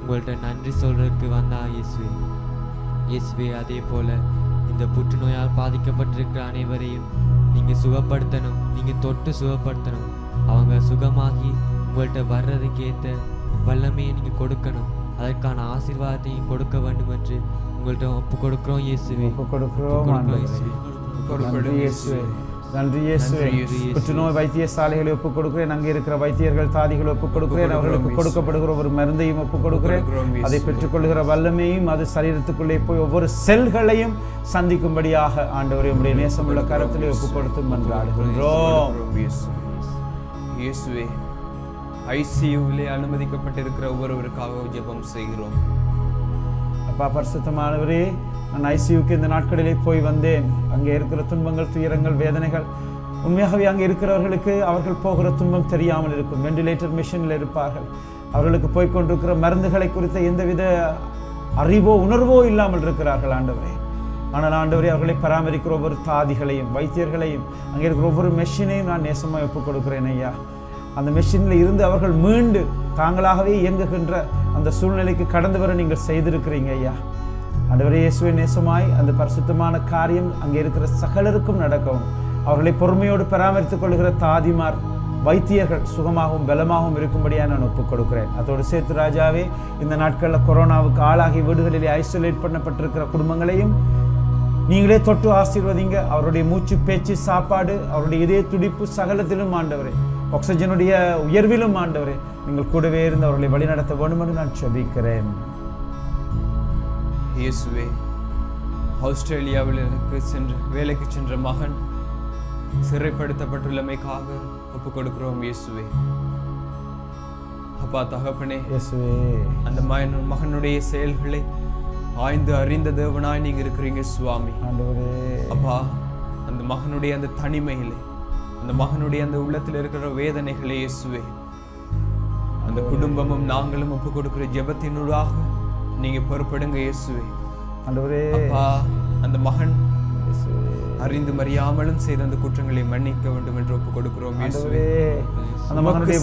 உங்கள்கிட்ட நன்றி சொல்கிறதுக்கு வந்தா இயேசுவே. அதே போல் இந்த புற்றுநோயால் பாதிக்கப்பட்டிருக்கிற அனைவரையும் நீங்கள் சுகப்படுத்தணும், நீங்கள் தொட்டு சுகப்படுத்தணும். அவங்க சுகமாகி உங்கள்கிட்ட வர்றதுக்கு ஏற்ற வல்லமையை நீங்கள் கொடுக்கணும். அதற்கான ஆசீர்வாதத்தையும் கொடுக்க வேண்டும் என்று உங்கள்கிட்ட ஒப்பு கொடுக்கிறோம் இயேசுவே. நன்றி இயேசுவே. புற்றுநோய் வைத்தியசாலைகளை ஒப்புக் கொடுக்கிறேன். அங்கே இருக்கிற வைத்தியர்கள் தாதிகளை ஒப்புக் கொடுக்கிறேன். அவர்களுக்கு கொடுக்கப்படுகிற ஒரு மருந்தையும் ஒப்புக் கொடுக்கிறேன். அதை பெற்றுக்கொள்கிற வல்லமையும் அது சரீரத்துக்குள்ளே போய் ஒவ்வொரு செல்களையும் சந்திக்கும்படியாக ஆண்டவரே உம்முடைய நேசமுள்ள கரத்திலே ஒப்புக் கொடுத்து மன்றாடுகின்றோம். இயேசுவே, ஐசியூவிலே அனுமதிக்கப்பட்டிருக்கிற ஒவ்வொருவருக்காக ஜெபம் செய்கிறோம். அப்பா பரிசுத்தமானவரே, நான் ஐசியூக்கு இந்த நாட்களிலே போய் வந்தேன். அங்கே இருக்கிற துன்பங்கள், துயரங்கள், வேதனைகள் உண்மையாகவே அங்கே இருக்கிறவர்களுக்கு அவர்கள் போகிற துன்பம் தெரியாமல் இருக்கும். வெண்டிலேட்டர் மிஷினில் இருப்பார்கள். அவர்களுக்கு போய்கொண்டிருக்கிற மருந்துகளை குறித்த எந்தவித அறிவோ உணர்வோ இல்லாமல் இருக்கிறார்கள் ஆண்டவரே. ஆனால் ஆண்டவரே, அவர்களை பராமரிக்கிற ஒவ்வொரு தாதிகளையும் வைத்தியர்களையும் அங்கே இருக்கிற ஒவ்வொரு மெஷினையும் நான் நேசமாக ஒப்புக் கொடுக்கிறேன் ஐயா. அந்த மெஷினில் இருந்து அவர்கள் மீண்டு தாங்களாகவே இயங்குகின்ற அந்த சூழ்நிலைக்கு கடந்து வர நீங்கள் செய்திருக்கிறீங்க ஐயா. ஆண்டவரே இயேசுவே, நேசமாய் அந்த பரிசுத்தமான காரியம் அங்கே இருக்கிற சகலருக்கும் நடக்கவும், அவர்களை பொறுமையோடு பராமரித்துக் கொள்கிற தாதிமார் வைத்தியர்கள் சுகமாகவும் பலமாகவும் இருக்கும்படியாக நான் ஒப்புக் கொடுக்கிறேன். அதோடு சேர்த்து ராஜாவே, இந்த நாட்களில் கொரோனாவுக்கு ஆளாகி வீடுகளிலே ஐசோலேட் பண்ணப்பட்டிருக்கிற குடும்பங்களையும் நீங்களே தொட்டு ஆசீர்வதிங்க. அவருடைய மூச்சு, பேச்சு, சாப்பாடு, அவருடைய இதய துடிப்பு சகலத்திலும் ஆண்டவரே, ஆக்சிஜனுடைய உயர்விலும் ஆண்டவரே, நீங்கள் கூடவே இருந்து அவர்களை வழிநடத்த வேண்டும் என்று நான் ஜெபிக்கிறேன். இயேசுவே, ஆஸ்திரேலியாவில் வேலைக்கு சென்ற மகன் சிறைப்படுத்தப்பட்டுள்ளமைக்காக ஒப்புக் கொடுக்கிறோம் இயேசுவே. அப்பா தகப்பனே, இயேசுவே, அந்த மகனுடைய செயல்களை ஆய்ந்து அறிந்த தேவனாய் நீங்க இருக்கிறீங்க சுவாமி. அப்பா, அந்த மகனுடைய அந்த தனிமையிலே, அந்த மகனுடைய அந்த உள்ளத்தில் இருக்கிற வேதனைகளே இயேசுவே, அந்த குடும்பமும் நாங்களும் ஒப்புக் கொடுக்கிற ஜெபத்தினூடாக நீங்க பொறுப்படுங்க இயேசுவே. அப்பா, அந்த மகன் அறிந்து மறியாமலும் செய்த அந்த குற்றங்களை மன்னிக்க வேண்டும் என்று ஒப்புக் கொடுக்கிறோம் இயேசுவே. அந்த மகனுடைய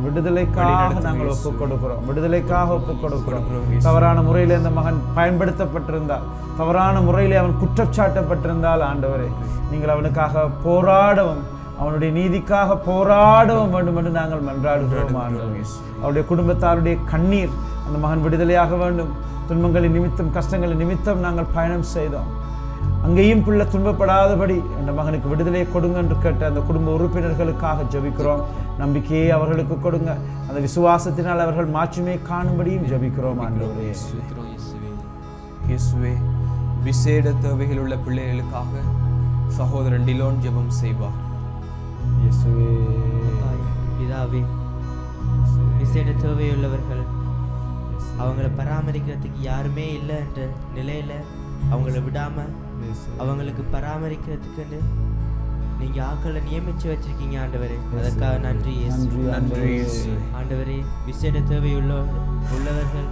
விடுதலைக்காக நாங்கள் ஒப்புக் கொடுக்கிறோம். விடுதலைக்காக ஒப்புக் கொடுக்கிறோம். தவறான முறையிலே அந்த மகன் பயன்படுத்தப்பட்டிருந்தால், தவறான முறையிலே அவன் குற்றச்சாட்டப்பட்டிருந்தால் ஆண்டவரே, நீங்கள் அவனுக்காக போராடவும், அவனுடைய நீதிக்காக போராடவும் வேண்டும் என்று நாங்கள் மன்றாடுகிறோம் ஆண்டவரே. அவருடைய குடும்பத்தாருடைய கண்ணீர் அந்த மகன் விடுதலையாக வேண்டும். துன்பங்களின் நிமித்தம், கஷ்டங்களின் நிமித்தம் நாங்கள் பயணம் செய்தோம். அங்கேயும் பிள்ளை துன்பப்படாதபடி அந்த மகனுக்கு விடுதலையை கொடுங்க என்று கேட்ட அந்த குடும்ப உறுப்பினர்களுக்காக ஜெபிக்கிறோம். நம்பிக்கையை அவர்களுக்கு கொடுங்க. அந்த விசுவாசத்தினால் அவர்கள் மாற்றுமே காணும்படியும் ஜெபிக்கிறோம் ஆண்டவரே. இயேசுவே, விசேட தேவைகள் உள்ள பிள்ளைகளுக்காக சகோதரன் டிலோன் ஜெபம் செய்வார். இயேசுவே, பிதாவே, விசேட தேவையுள்ளவர்கள், அவங்கள பராமரிக்கிறதுக்கு யாருமே இல்லை என்ற நிலையில அவங்கள விடாம அவங்களுக்கு பராமரிக்கிறதுக்குன்னு நீங்க ஆக்களை நியமிச்சு வச்சிருக்கீங்க ஆண்டவரே. அதற்காக நன்றி ஆண்டவரே. விசேட உள்ளவர்கள்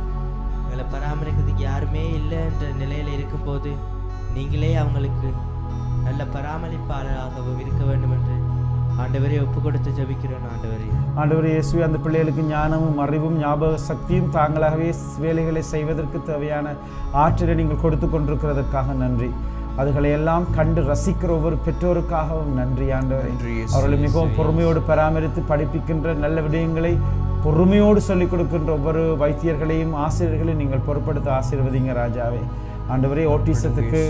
அவங்களை பராமரிக்கிறதுக்கு யாருமே இல்லை என்ற நிலையில இருக்கும்போது நீங்களே அவங்களுக்கு நல்ல பராமரிப்பாளராகவும் இருக்க வேண்டும் என்று ஆண்டவரே ஒப்பு கொடுத்து ஜெபிக்கிறோம் ஆண்டவரே. ஆண்டவரே இயேசுவே, அந்த பிள்ளைகளுக்கு ஞானமும் அறிவும் ஞாபக சக்தியும் தாங்களாகவே வேலைகளை செய்வதற்கு தேவையான ஆற்றலை நீங்கள் கொடுத்து கொண்டிருக்கிறதற்காக நன்றி. அதுகளை எல்லாம் கண்டு ரசிக்கிற ஒவ்வொரு பெற்றோருக்காகவும் நன்றி ஆண்டவரே. அவர்களை மிகவும் பொறுமையோடு பராமரித்து படிப்பிக்கின்ற நல்ல விடயங்களை பொறுமையோடு சொல்லிக் கொடுக்கின்ற ஒவ்வொரு வைத்தியர்களையும் ஆசிரியர்களையும் நீங்கள் பொறுப்படுத்த ஆசீர்வதிங்க ராஜாவே. ஆண்டவரே, ஓட்டிசத்துக்கு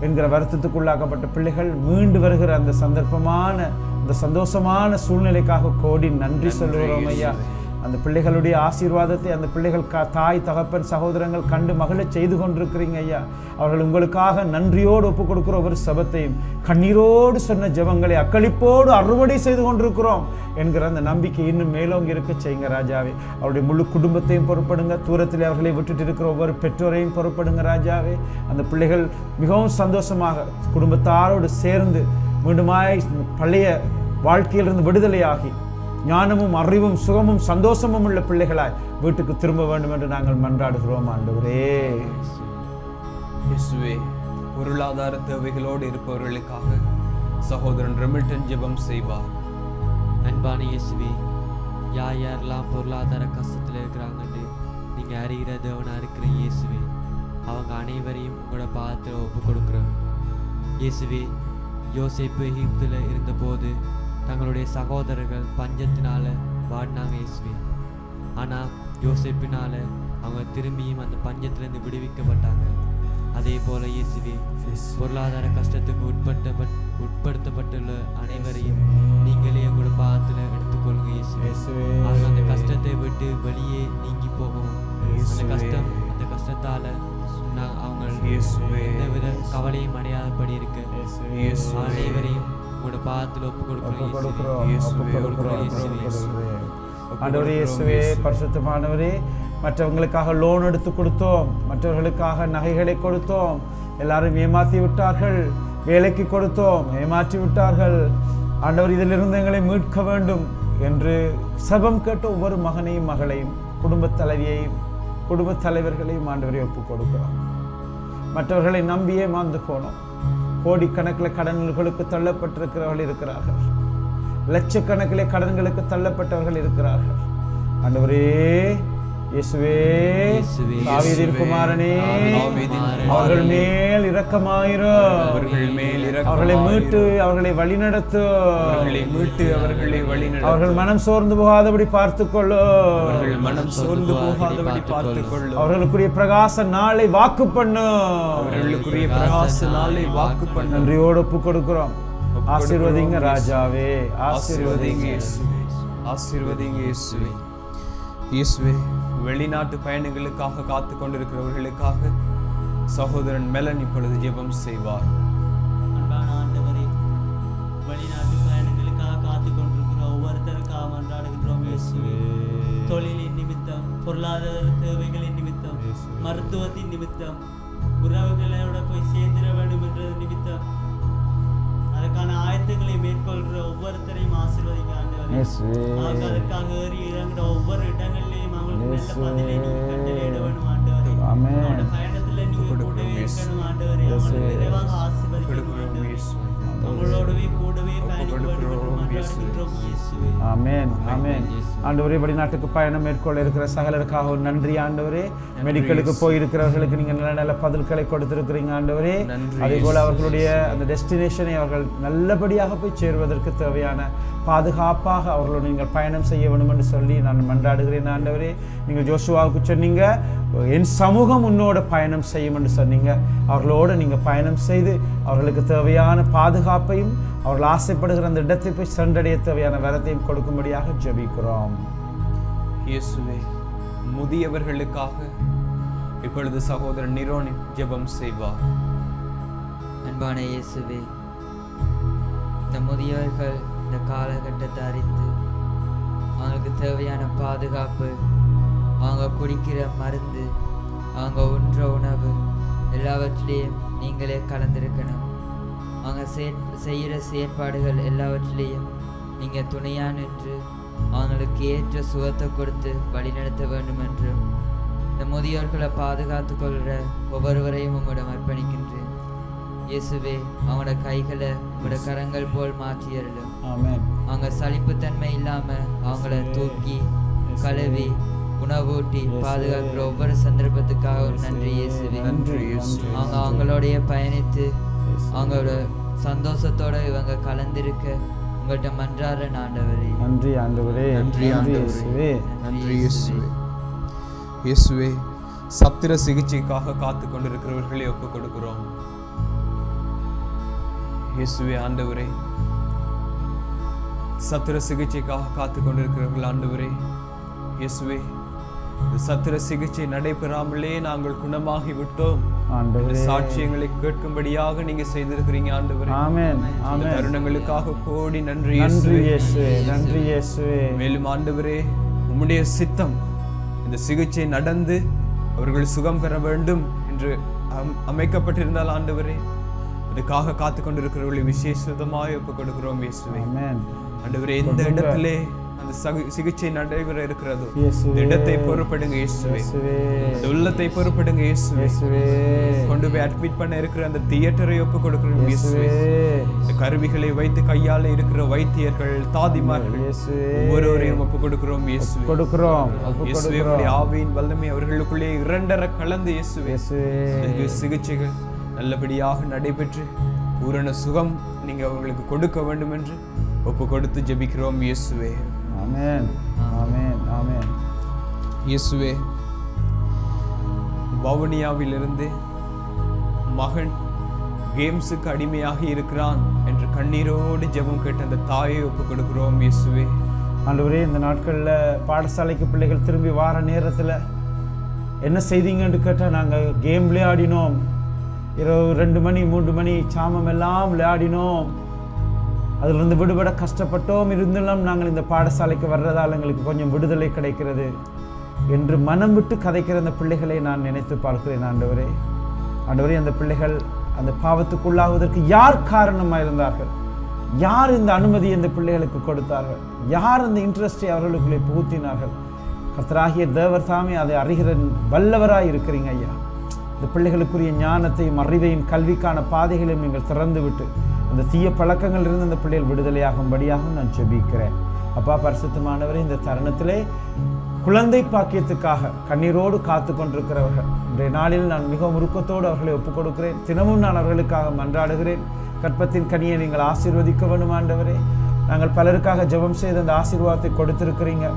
என்கிற வருத்தத்துக்குள்ளாக்கப்பட்ட பிள்ளைகள் மீண்டு வருகிற அந்த சந்தர்ப்பமான, அந்த சந்தோஷமான சூழ்நிலைக்காக கோடி நன்றி சொல்லுகிறோம் ஐயா. அந்த பிள்ளைகளுடைய ஆசீர்வாதத்தை அந்த பிள்ளைகள் தாய், தகப்பன், சகோதரங்கள் கண்டு மகிழச் செய்து கொண்டிருக்கிறீங்க ஐயா. அவர்கள் உங்களுக்காக நன்றியோடு ஒப்புக் கொடுக்கிற ஒவ்வொரு சபத்தையும், கண்ணீரோடு சொன்ன ஜெபங்களை அக்களிப்போடு அறுவடை செய்து கொண்டிருக்கிறோம் என்கிற அந்த நம்பிக்கை இன்னும் மேலோங்கி இருக்க செய்யுங்க ராஜாவே. அவருடைய முழு குடும்பத்தையும் பொறுப்படுங்க. தூரத்தில் அவர்களை விட்டுட்டு இருக்கிற ஒவ்வொரு பெற்றோரையும் பொறுப்படுங்க ராஜாவே. அந்த பிள்ளைகள் மிகவும் சந்தோஷமாக குடும்பத்தாரோடு சேர்ந்து மீண்டுமாய் பழைய வாழ்க்கையிலிருந்து விடுதலையாகி ஞானமும் அறிவும் சுகமும் சந்தோஷமும் உள்ள பிள்ளைகளாய் வீட்டுக்கு திரும்ப வேண்டும் என்று நாங்கள் மன்றாடுகிறோம் ஆண்டவரே. இயேசுவே, பொருளாதார தேவைகளோடு இருப்பவர்களுக்காக சகோதரன் ரெமில்டன் ஜெபம் செய்வார். அன்பான இயேசுவே, யார் யாரெல்லாம் பொருளாதார கஷ்டத்தில் இருக்கிறாங்கன்னு நீங்கள் அறிகிற தேவனாக இருக்கிற இயேசுவே, அவங்க அனைவரையும் உங்களோட பாதத்தில் ஒப்பு கொடுக்குறோம் இயேசுவே. யோசேப்பு எகிப்தில் இருந்தபோது தங்களுடைய சகோதரர்கள் பஞ்சத்தினால வாடினாங்க இயேசுவே. ஆனால் யோசேப்பினால அவங்க திரும்பியும் அந்த பஞ்சத்திலிருந்து விடுவிக்கப்பட்டாங்க. அதே போல இயேசுவே, பொருளாதார கஷ்டத்துக்கு உட்படுத்தப்பட்டுள்ள அனைவரையும் நீங்களே உங்களோட பாதத்தில் எடுத்துக்கொள்ளுங்க இயேசுவே. அவங்க அந்த கஷ்டத்தை விட்டு வெளியே நீங்கி போகும். அந்த கஷ்டத்தால அவங்க எந்தவித கவலையும் அடையாதபடி இருக்க அனைவரையும் உங்களோட பாதத்தில் ஒப்பு கொடுக்கிறோம். ஆண்டவரே இயேசுவே, பரிசுத்தமானவரே, மற்றவங்களுக்காக லோன் எடுத்து கொடுத்தோம், மற்றவர்களுக்காக நகைகளை கொடுத்தோம், எல்லாரும் ஏமாற்றி விட்டார்கள், வேலைக்கு கொடுத்தோம், ஏமாற்றி விட்டார்கள். ஆண்டவர் இதிலிருந்து எங்களை மீட்க வேண்டும் என்று சபம் கேட்ட ஒவ்வொரு மகனையும் மகளையும் குடும்பத் தலைவியையும் குடும்பத் தலைவர்களையும் ஆண்டவரை ஒப்புக் கொடுக்கிறோம். மற்றவர்களை நம்பியே மாந்து போனோம். கோடிக்கணக்கில் கடன்களுக்கு தள்ளப்பட்டிருக்கிறவர்கள் இருக்கிறார்கள். லட்சக்கணக்கிலே கடன்களுக்கு தள்ளப்பட்டவர்கள் இருக்கிறார்கள். ஆண்டவரே, இயேசுவே, தாவீதின் குமாரனே, அவர்கள் மேல் இரக்கமாயிரும். அவர்களை மீட்டு அவர்களை வழிநடத்து. அவர்கள் மனம் சோர்ந்து போகாதபடி பார்த்துக்கொள்ளும். அவர்களுக்குரிய பிரகாச நாளை வாக்கு பண்ணு. நன்றியோடு ஒப்பு கொடுக்கிறோம். ஆசீர்வதிங்க ராஜாவே, ஆசீர்வதிங்க இயேசுவே. வெளிநாட்டு பயணங்களுக்காக காத்து கொண்டிருக்கிறவர்களுக்காக சகோதரன் மெலன் இப்பொழுது ஜெபம் செய்வார். அன்பான ஆண்டவரே, வெளிநாட்டு பயணங்களுக்காக காத்து கொண்டிருக்கிற ஒவ்வொருத்தருக்காக மன்றாடுகின்றோம் இயேசுவே. தொழிலின் நிமித்தம், பொருளாதார தேவைகளின் நிமித்தம், மருத்துவத்தின் நிமித்தம், உறவுகளோட போய் சேர்ந்திட வேண்டும் என்ற நிமித்தம் அதற்கான ஆயத்தங்களை மேற்கொள்கிற ஒவ்வொருத்தரையும் ஆசீர்வதிங்க ஆண்டவரே. அதற்காக ஏறி இறங்குற ஒவ்வொரு இடங்களிலேயும் அவங்களுக்கு நல்ல பதிலை நீங்க கட்டளையிட வேண்டும் ஆண்டவரே. அவங்களோட பயணத்துல நீங்க கூடவே இருக்கணும் ஆண்டவரே. அவங்களை நிறைவாக ஆசீர்வதிக்கணும் ஆண்டவரே. அவங்களோடவே கூடவே பயணிக்க வேண்டும் மன்றாடுகின்றோம் இயேசுவே. ஆமென், ஆமென். ஆண்டவரே, வெளிநாட்டுக்கு பயணம் மேற்கொள்ள இருக்கிற சகலருக்காக ஒரு நன்றி ஆண்டவரே. மெடிக்கலுக்கு போயிருக்கிறவர்களுக்கு நீங்க நல்ல நல்ல பதில்களை கொடுத்திருக்கிறீங்க ஆண்டவரே. அதே போல அவர்களுடைய அந்த டெஸ்டினேஷனை அவர்கள் நல்லபடியாக போய் சேருவதற்கு தேவையான பாதுகாப்பாக அவர்களோடு நீங்கள் பயணம் செய்ய வேண்டும் என்று சொல்லி நான் மன்றாடுகிறேன் ஆண்டவரே. நீங்கள் ஜோசுவாவுக்கு சொன்னீங்க, என் சமூகம் உன்னோட பயணம் செய்யும் என்று சொன்னீங்க. அவர்களோடு நீங்கள் பயணம் செய்து அவர்களுக்கு தேவையான பாதுகாப்பையும் அவர்கள் ஆசைப்படுகிற அந்த இடத்தை போய் சென்றடைய தேவையான வரத்தையும் கொடுக்கும்படியாக ஜெபிக்கிறோம் இயேசுவே. முதியவர்களுக்காக இப்பொழுது சகோதரன் நிரோனி ஜெபம் செய்வார். அன்பான இயேசுவே, இந்த முதியவர்கள் இந்த காலகட்டத்தை அறிந்து அவங்களுக்கு தேவையான பாதுகாப்பு, அவங்க குடிக்கிற மருந்து, அவங்க உண்ற உணவு எல்லாவற்றிலையும் நீங்களே கலந்திருக்கணும். அவங்க செய்கிற செயற்பாடுகள் எல்லாவற்றிலையும் நீங்கள் துணையாக நின்று அவங்களுக்கு ஏற்ற சுகத்தை கொடுத்து வழிநடத்த வேண்டும் என்றும் இந்த முதியோர்களை பாதுகாத்து கொள்கிற ஒவ்வொருவரையும் உங்களிடம் அர்ப்பணிக்கின்றேன் இயேசுவே. அவங்களோட கைகளை உங்களோட கரங்கள் போல் மாற்றியறலும். அவங்க சலிப்புத்தன்மை இல்லாமல் அவங்கள தூக்கி கழுவி உணவூட்டி பாதுகாக்கிற ஒவ்வொரு சந்தர்ப்பத்துக்காக ஒரு நன்றி இயேசுவே. அவங்க அவங்களோடைய பயணித்து அவங்களோட சந்தோஷத்தோட இவங்க கலந்திருக்க உங்கள்கிட்ட மன்றாடுற ஆண்டவரே. நன்றி ஆண்டவரே, நன்றி இயேசுவே, நன்றி இயேசுவே. இயேசுவே, சத்திர சிகிச்சைக்காக காத்து கொண்டிருக்கிறவர்களை ஒப்புக் கொடுக்கிறோம் இயேசுவே. ஆண்டவரே, சத்திர சிகிச்சைக்காக காத்து கொண்டிருக்கிறவர்கள் ஆண்டவரே இயேசுவே. சத்திர சிகிச்சை நடைபெறாமலே நாங்கள் குணமாகி விட்டோம் சாட்சியங்களை கேட்கும்படியாக நீங்க செய்திருக்கிறீங்க ஆண்டவரே. ஆமென், ஆமென். தருணங்களுக்காக கோடி நன்றி இயேசுவே, நன்றி இயேசுவே. மேலும் ஆண்டவரே, உம்முடைய சித்தம் இந்த சிகிச்சை நடந்து அவர்கள் சுகம் பெற வேண்டும் என்று அமைக்கப்பட்டிருந்தால் ஆண்டவரே, அதுக்காக காத்து கொண்டிருக்கிறவர்களை விசேஷமாக ஒப்புக் கொடுக்கிறோம் இயேசுவே. ஆண்டவரே, எந்த இடத்திலே அந்த சிகிச்சை நடைபெற இருக்கிறதோ இடத்தை பொறுப்படுங்க இயேசுவே. உள்ளத்தை பொறுப்படுங்க இயேசுவே. கொண்டு போய் அட்மிட் பண்ண இருக்கிற அந்த தியேட்டரை ஒப்புக் கொடுக்கிறோம் இயேசுவே. கருவிகளை வைத்து கையால இருக்கிற வைத்தியர்கள், தாதிமார்கள் ஒவ்வொருவரையும் ஒப்புக் கொடுக்கிறோம் இயேசுவே. இயேசுவே, உம்முடைய ஆவியின் வல்லமை அவர்களுக்குள்ளே இரண்டர கலந்து இயேசுவே சிகிச்சைகள் நல்லபடியாக நடைபெற்று பூரண சுகம் நீங்க அவங்களுக்கு கொடுக்க வேண்டும் என்று ஒப்பு கொடுத்து ஜெபிக்கிறோம் இயேசுவே. ஆமென், ஆமென், ஆமென். இயேசுவே, வவுனியாவிலிருந்து மகன் கேம்ஸுக்கு அடிமையாக இருக்கிறான் என்று கண்ணீரோடு ஜெபம் கேட்ட அந்த தாயை ஒப்பு கொடுக்கிறோம் இயேசுவே. ஆண்டவரே, இந்த நாட்களில் பாடசாலைக்கு பிள்ளைகள் திரும்பி வார நேரத்தில் என்ன செய்தீங்கன்னு கேட்டால், நாங்கள் கேம் விளையாடினோம், இரவு 2 மணி 3 மணி சாமம் எல்லாம் விளையாடினோம், அதிலிருந்து விடுபட கஷ்டப்பட்டோம், இருந்தாலும் நாங்கள் இந்த பாடசாலைக்கு வர்றதால் எங்களுக்கு கொஞ்சம் விடுதலை கிடைக்கிறது என்று மனம் விட்டு கதைக்கிற அந்த பிள்ளைகளை நான் நினைத்து பார்க்கிறேன் ஆண்டவரே. ஆண்டவரே, அந்த பிள்ளைகள் அந்த பாவத்துக்குள்ளாவதற்கு யார் காரணமாக இருந்தார்கள்? யார் இந்த அனுமதி இந்த பிள்ளைகளுக்கு கொடுத்தார்கள்? யார் அந்த இன்ட்ரெஸ்டை அவர்களுக்குள்ளே புகுத்தினார்கள்? கர்த்தராகிய தேவர் தாமே அதை அறிகிற வல்லவராய் இருக்கிறீங்க ஐயா. இந்த பிள்ளைகளுக்குரிய ஞானத்தையும் அறிவையும் கல்விக்கான பாதைகளையும் நீங்கள் திறந்து விட்டு அந்த தீய பழக்கங்கள் இருந்து அந்த பிள்ளைகள் விடுதலையாகும்படியாகவும் நான் ஜெபிக்கிறேன். அப்பா பரிசுத்தமானவரே, இந்த தருணத்திலே குழந்தை பாக்கியத்துக்காக கண்ணீரோடு காத்து கொண்டிருக்கிறவர்கள் இன்றைய நாளில் நான் மிகவும் உருக்கத்தோடு அவர்களை ஒப்புக் கொடுக்கிறேன். தினமும் நான் அவர்களுக்காக மன்றாடுகிறேன். கற்பத்தின் கனியை நீங்கள் ஆசீர்வதிக்க வேண்டும் ஆண்டவரே. நாங்கள் பலருக்காக ஜெபம் செய்து அந்த ஆசீர்வாதத்தை கொடுத்திருக்கிறீங்க.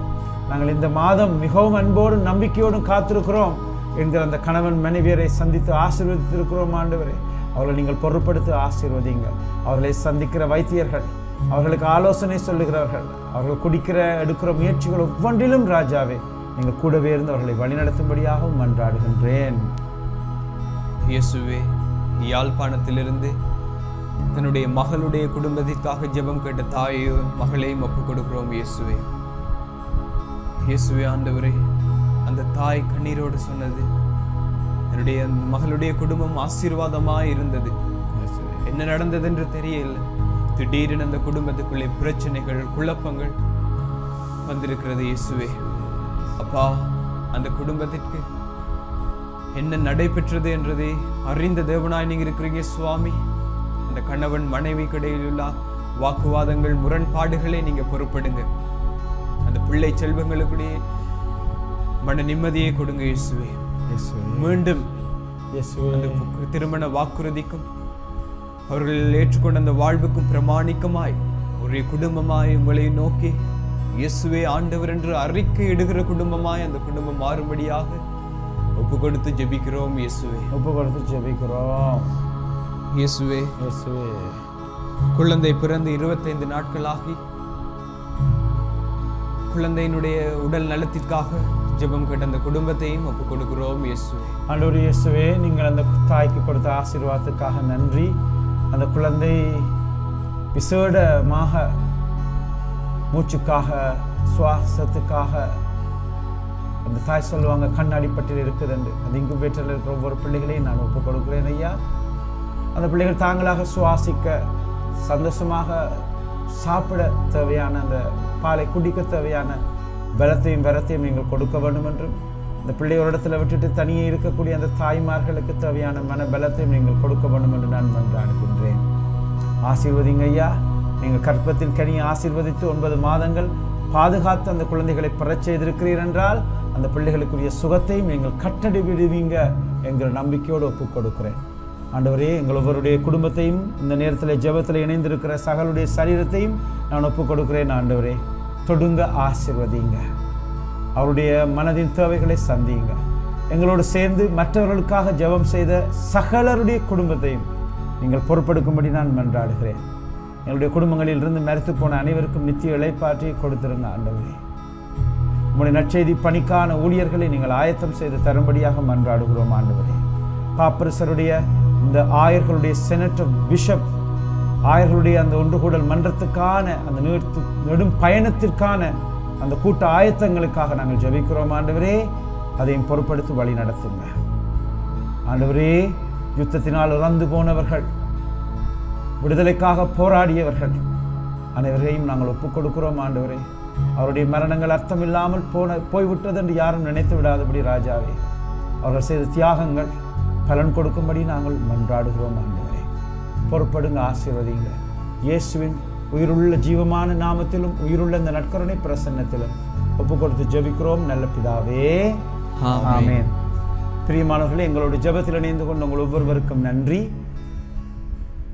நாங்கள் இந்த மாதம் மிகவும் அன்போடும் நம்பிக்கையோடும் காத்திருக்கிறோம் என்கிற அந்த கணவன் மனைவியரை சந்தித்து ஆசீர்வதித்திருக்கிறோம் ஆண்டவரே. அவர்களை நீங்கள் பொருட்படுத்தி ஆசீர்வதிங்க. அவர்களை சந்திக்கிற வைத்தியர்கள், அவர்களுக்கு ஆலோசனை சொல்லுகிறவர்கள், அவர்கள் குடிக்கிற எடுக்கிற முயற்சிகள் ஒவ்வொன்றிலும் ராஜாவே நீங்கள் கூடவே இருந்து அவர்களை வழிநடத்தும்படியாகவும் மன்றாடுகின்றேன். இயேசுவே, யாழ்ப்பாணத்திலிருந்து தன்னுடைய மகளுடைய குடும்பத்திற்காக ஜெபம் கேட்ட தாயையும் மகளையும் ஒப்புக் கொடுக்கிறோம் இயேசுவே. இயேசுவே ஆண்டவரே, அந்த தாய் கண்ணீரோடு சொன்னது, என்னுடைய மகளுடைய குடும்பம் ஆசீர்வாதமாய் இருந்தது, என்ன நடந்தது என்று தெரியல, திடீரென அந்த குடும்பத்துக்குள்ளே பிரச்சனைகள் குழப்பங்கள் வந்திருக்கிறது இயேசுவே. அப்பா, அந்த குடும்பத்திற்கு என்ன நடைபெற்றது என்றதை அறிந்த தேவனாய் நீங்க இருக்கிறீங்க சுவாமி. அந்த கணவன் மனைவி இடையிலுள்ள வாக்குவாதங்கள் முரண்பாடுகளை நீங்க பொறுப்படுங்க. அந்த பிள்ளை செல்வங்களுக்குடைய மன நிம்மதியை கொடுங்க இயேசுவே. மீண்டும் அந்த திருமண வாக்குறுதிக்கும் அவர்கள் ஏற்றுக்கொண்ட அந்த வாழ்வுக்கும் பிரமாணிக்கமாய் ஒரே குடும்பமாய் உங்களை நோக்கி இயேசுவே ஆண்டவர் என்று அறிக்கை இடுகிற குடும்பமாய் அந்த குடும்பம் மாறும்படியாக ஒப்பு கொடுத்து ஜெபிக்கிறோம் இயேசுவே. ஒப்பு கொடுத்து ஜெபிக்கிறோம் இயேசுவே. இயேசுவே, குழந்தை பிறந்து 25 நாட்களாகி குழந்தையினுடைய உடல் நலத்திற்காக ஜெபம் கேட்ட அந்த குடும்பத்தையும் ஒப்பு கொடுக்கிறோம் இயேசுவே. ஆண்டவரே இயேசுவே, நீங்கள் அந்த தாய்க்கு கொடுத்த ஆசீர்வாதத்துக்காக நன்றி. அந்த குழந்தை விசேடமாக மூச்சுக்காக சுவாசத்துக்காக அந்த தாய் சொல்லுவாங்க கண்ணாடிப்பட்டில் இருக்குது என்று. அந்த இன்குபேட்டரில் இருக்கிற ஒவ்வொரு பிள்ளைகளையும் நான் ஒப்புக் கொடுக்கிறேன் ஐயா. அந்த பிள்ளைகள் தாங்களாக சுவாசிக்க, சந்தோஷமாக சாப்பிட தேவையான அந்த பாலை குடிக்க தேவையான பலத்தையும் வரத்தையும் நீங்கள் கொடுக்க வேண்டும் என்றும், இந்த பிள்ளை ஒரு இடத்துல விட்டுட்டு தனியே இருக்கக்கூடிய அந்த தாய்மார்களுக்கு தேவையான மன பலத்தையும் நீங்கள் கொடுக்க வேண்டும் என்று நான் மன்றாடுகின்றேன். ஆசீர்வதிங்க ஐயா. நீங்கள் கற்பத்தின் கனியை ஆசீர்வதித்து 9 மாதங்கள் பாதுகாத்து அந்த குழந்தைகளை பெறச் செய்திருக்கிறீர் என்றால் அந்த பிள்ளைகளுக்குரிய சுகத்தையும் நீங்கள் கட்டடி விடுவீங்க என்கிற நம்பிக்கையோடு ஒப்புக் கொடுக்கிறேன். ஆண்டவரே, எங்கள் ஒவ்வொருடைய குடும்பத்தையும் இந்த நேரத்தில் ஜெபத்தில் இணைந்திருக்கிற சகலுடைய சரீரத்தையும் நான் ஒப்புக் கொடுக்கிறேன். ஆண்டவரே, தொடுங்க, ஆசீர்வதிங்க. அவருடைய மனதின் தேவைகளை சந்தியுங்க. எங்களோடு சேர்ந்து மற்றவர்களுக்காக ஜெபம் செய்த சகலருடைய குடும்பத்தையும் நீங்கள் பொறுப்பெடுக்கும்படி நான் மன்றாடுகிறேன். எங்களுடைய குடும்பங்களில் இருந்து மரித்து போன அனைவருக்கும் நித்திய இளைப்பாற்றி கொடுத்திருந்த ஆண்டவரே, உங்களுடைய நற்செய்தி பணிக்கான ஊழியர்களை நீங்கள் ஆயத்தம் செய்து தரும்படியாக மன்றாடுகிறோம். ஆண்டவரே, பாப்பரசருடைய இந்த ஆயர்களுடைய செனட்டர் பிஷப் ஆயர்களுடைய அந்த ஒன்றுகூடல் மன்றத்துக்கான அந்த நெடும் பயணத்திற்கான அந்த கூட்ட ஆயத்தங்களுக்காக நாங்கள் ஜெபிக்கிறோம். ஆண்டவரே, அதையும் பொறுப்படுத்தி வழி நடத்துங்க. ஆண்டவரே, யுத்தத்தினால் இறந்து போனவர்கள், விடுதலைக்காக போராடியவர்கள் அனைவரையும் நாங்கள் ஒப்புக் கொடுக்கிறோம். ஆண்டவரே, அவருடைய மரணங்கள் அர்த்தமில்லாமல் போய்விட்டது என்று யாரும் நினைத்து விடாதபடி ராஜாவே, அவர்கள் செய்த தியாகங்கள் பலன் கொடுக்கும்படி நாங்கள் மன்றாடுகிறோம். ஆண்டவரே, பொறுப்படுங்க, ஆசீர்வதிங்க. இயேசுவின் உயிருள்ள ஜீவமான நாமத்திலும் உயிருள்ள இந்த நற்கருணை பிரசன்னத்திலும் ஒப்பு கொடுத்து ஜெபிக்கிறோம் நல்ல பிதாவே, ஆமென். பிரியமானவர்களே, எங்களுடைய ஜெபத்தில் இணைந்து கொண்டு உங்கள் ஒவ்வொருவருக்கும் நன்றி.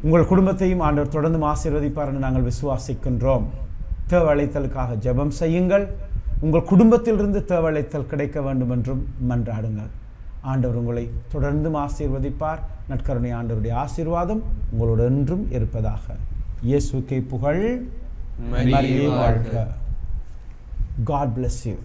உங்கள் குடும்பத்தையும் ஆண்டவர் தொடர்ந்து ஆசீர்வதிப்பார் என்று நாங்கள் விசுவாசிக்கின்றோம். தேவழைத்தலுக்காக ஜெபம் செய்யுங்கள். உங்கள் குடும்பத்திலிருந்து தேவழைத்தல் கிடைக்க வேண்டும் என்றும் மன்றாடுங்கள். ஆண்டவர் உங்களை தொடர்ந்து ஆசீர்வதிப்பார். நற்கருணை ஆண்டவருடைய ஆசீர்வாதம் உங்களோடு என்றும் இருப்பதாக. இயேசுவுக்கே புகழ். மரியே வாழ்க. God bless you.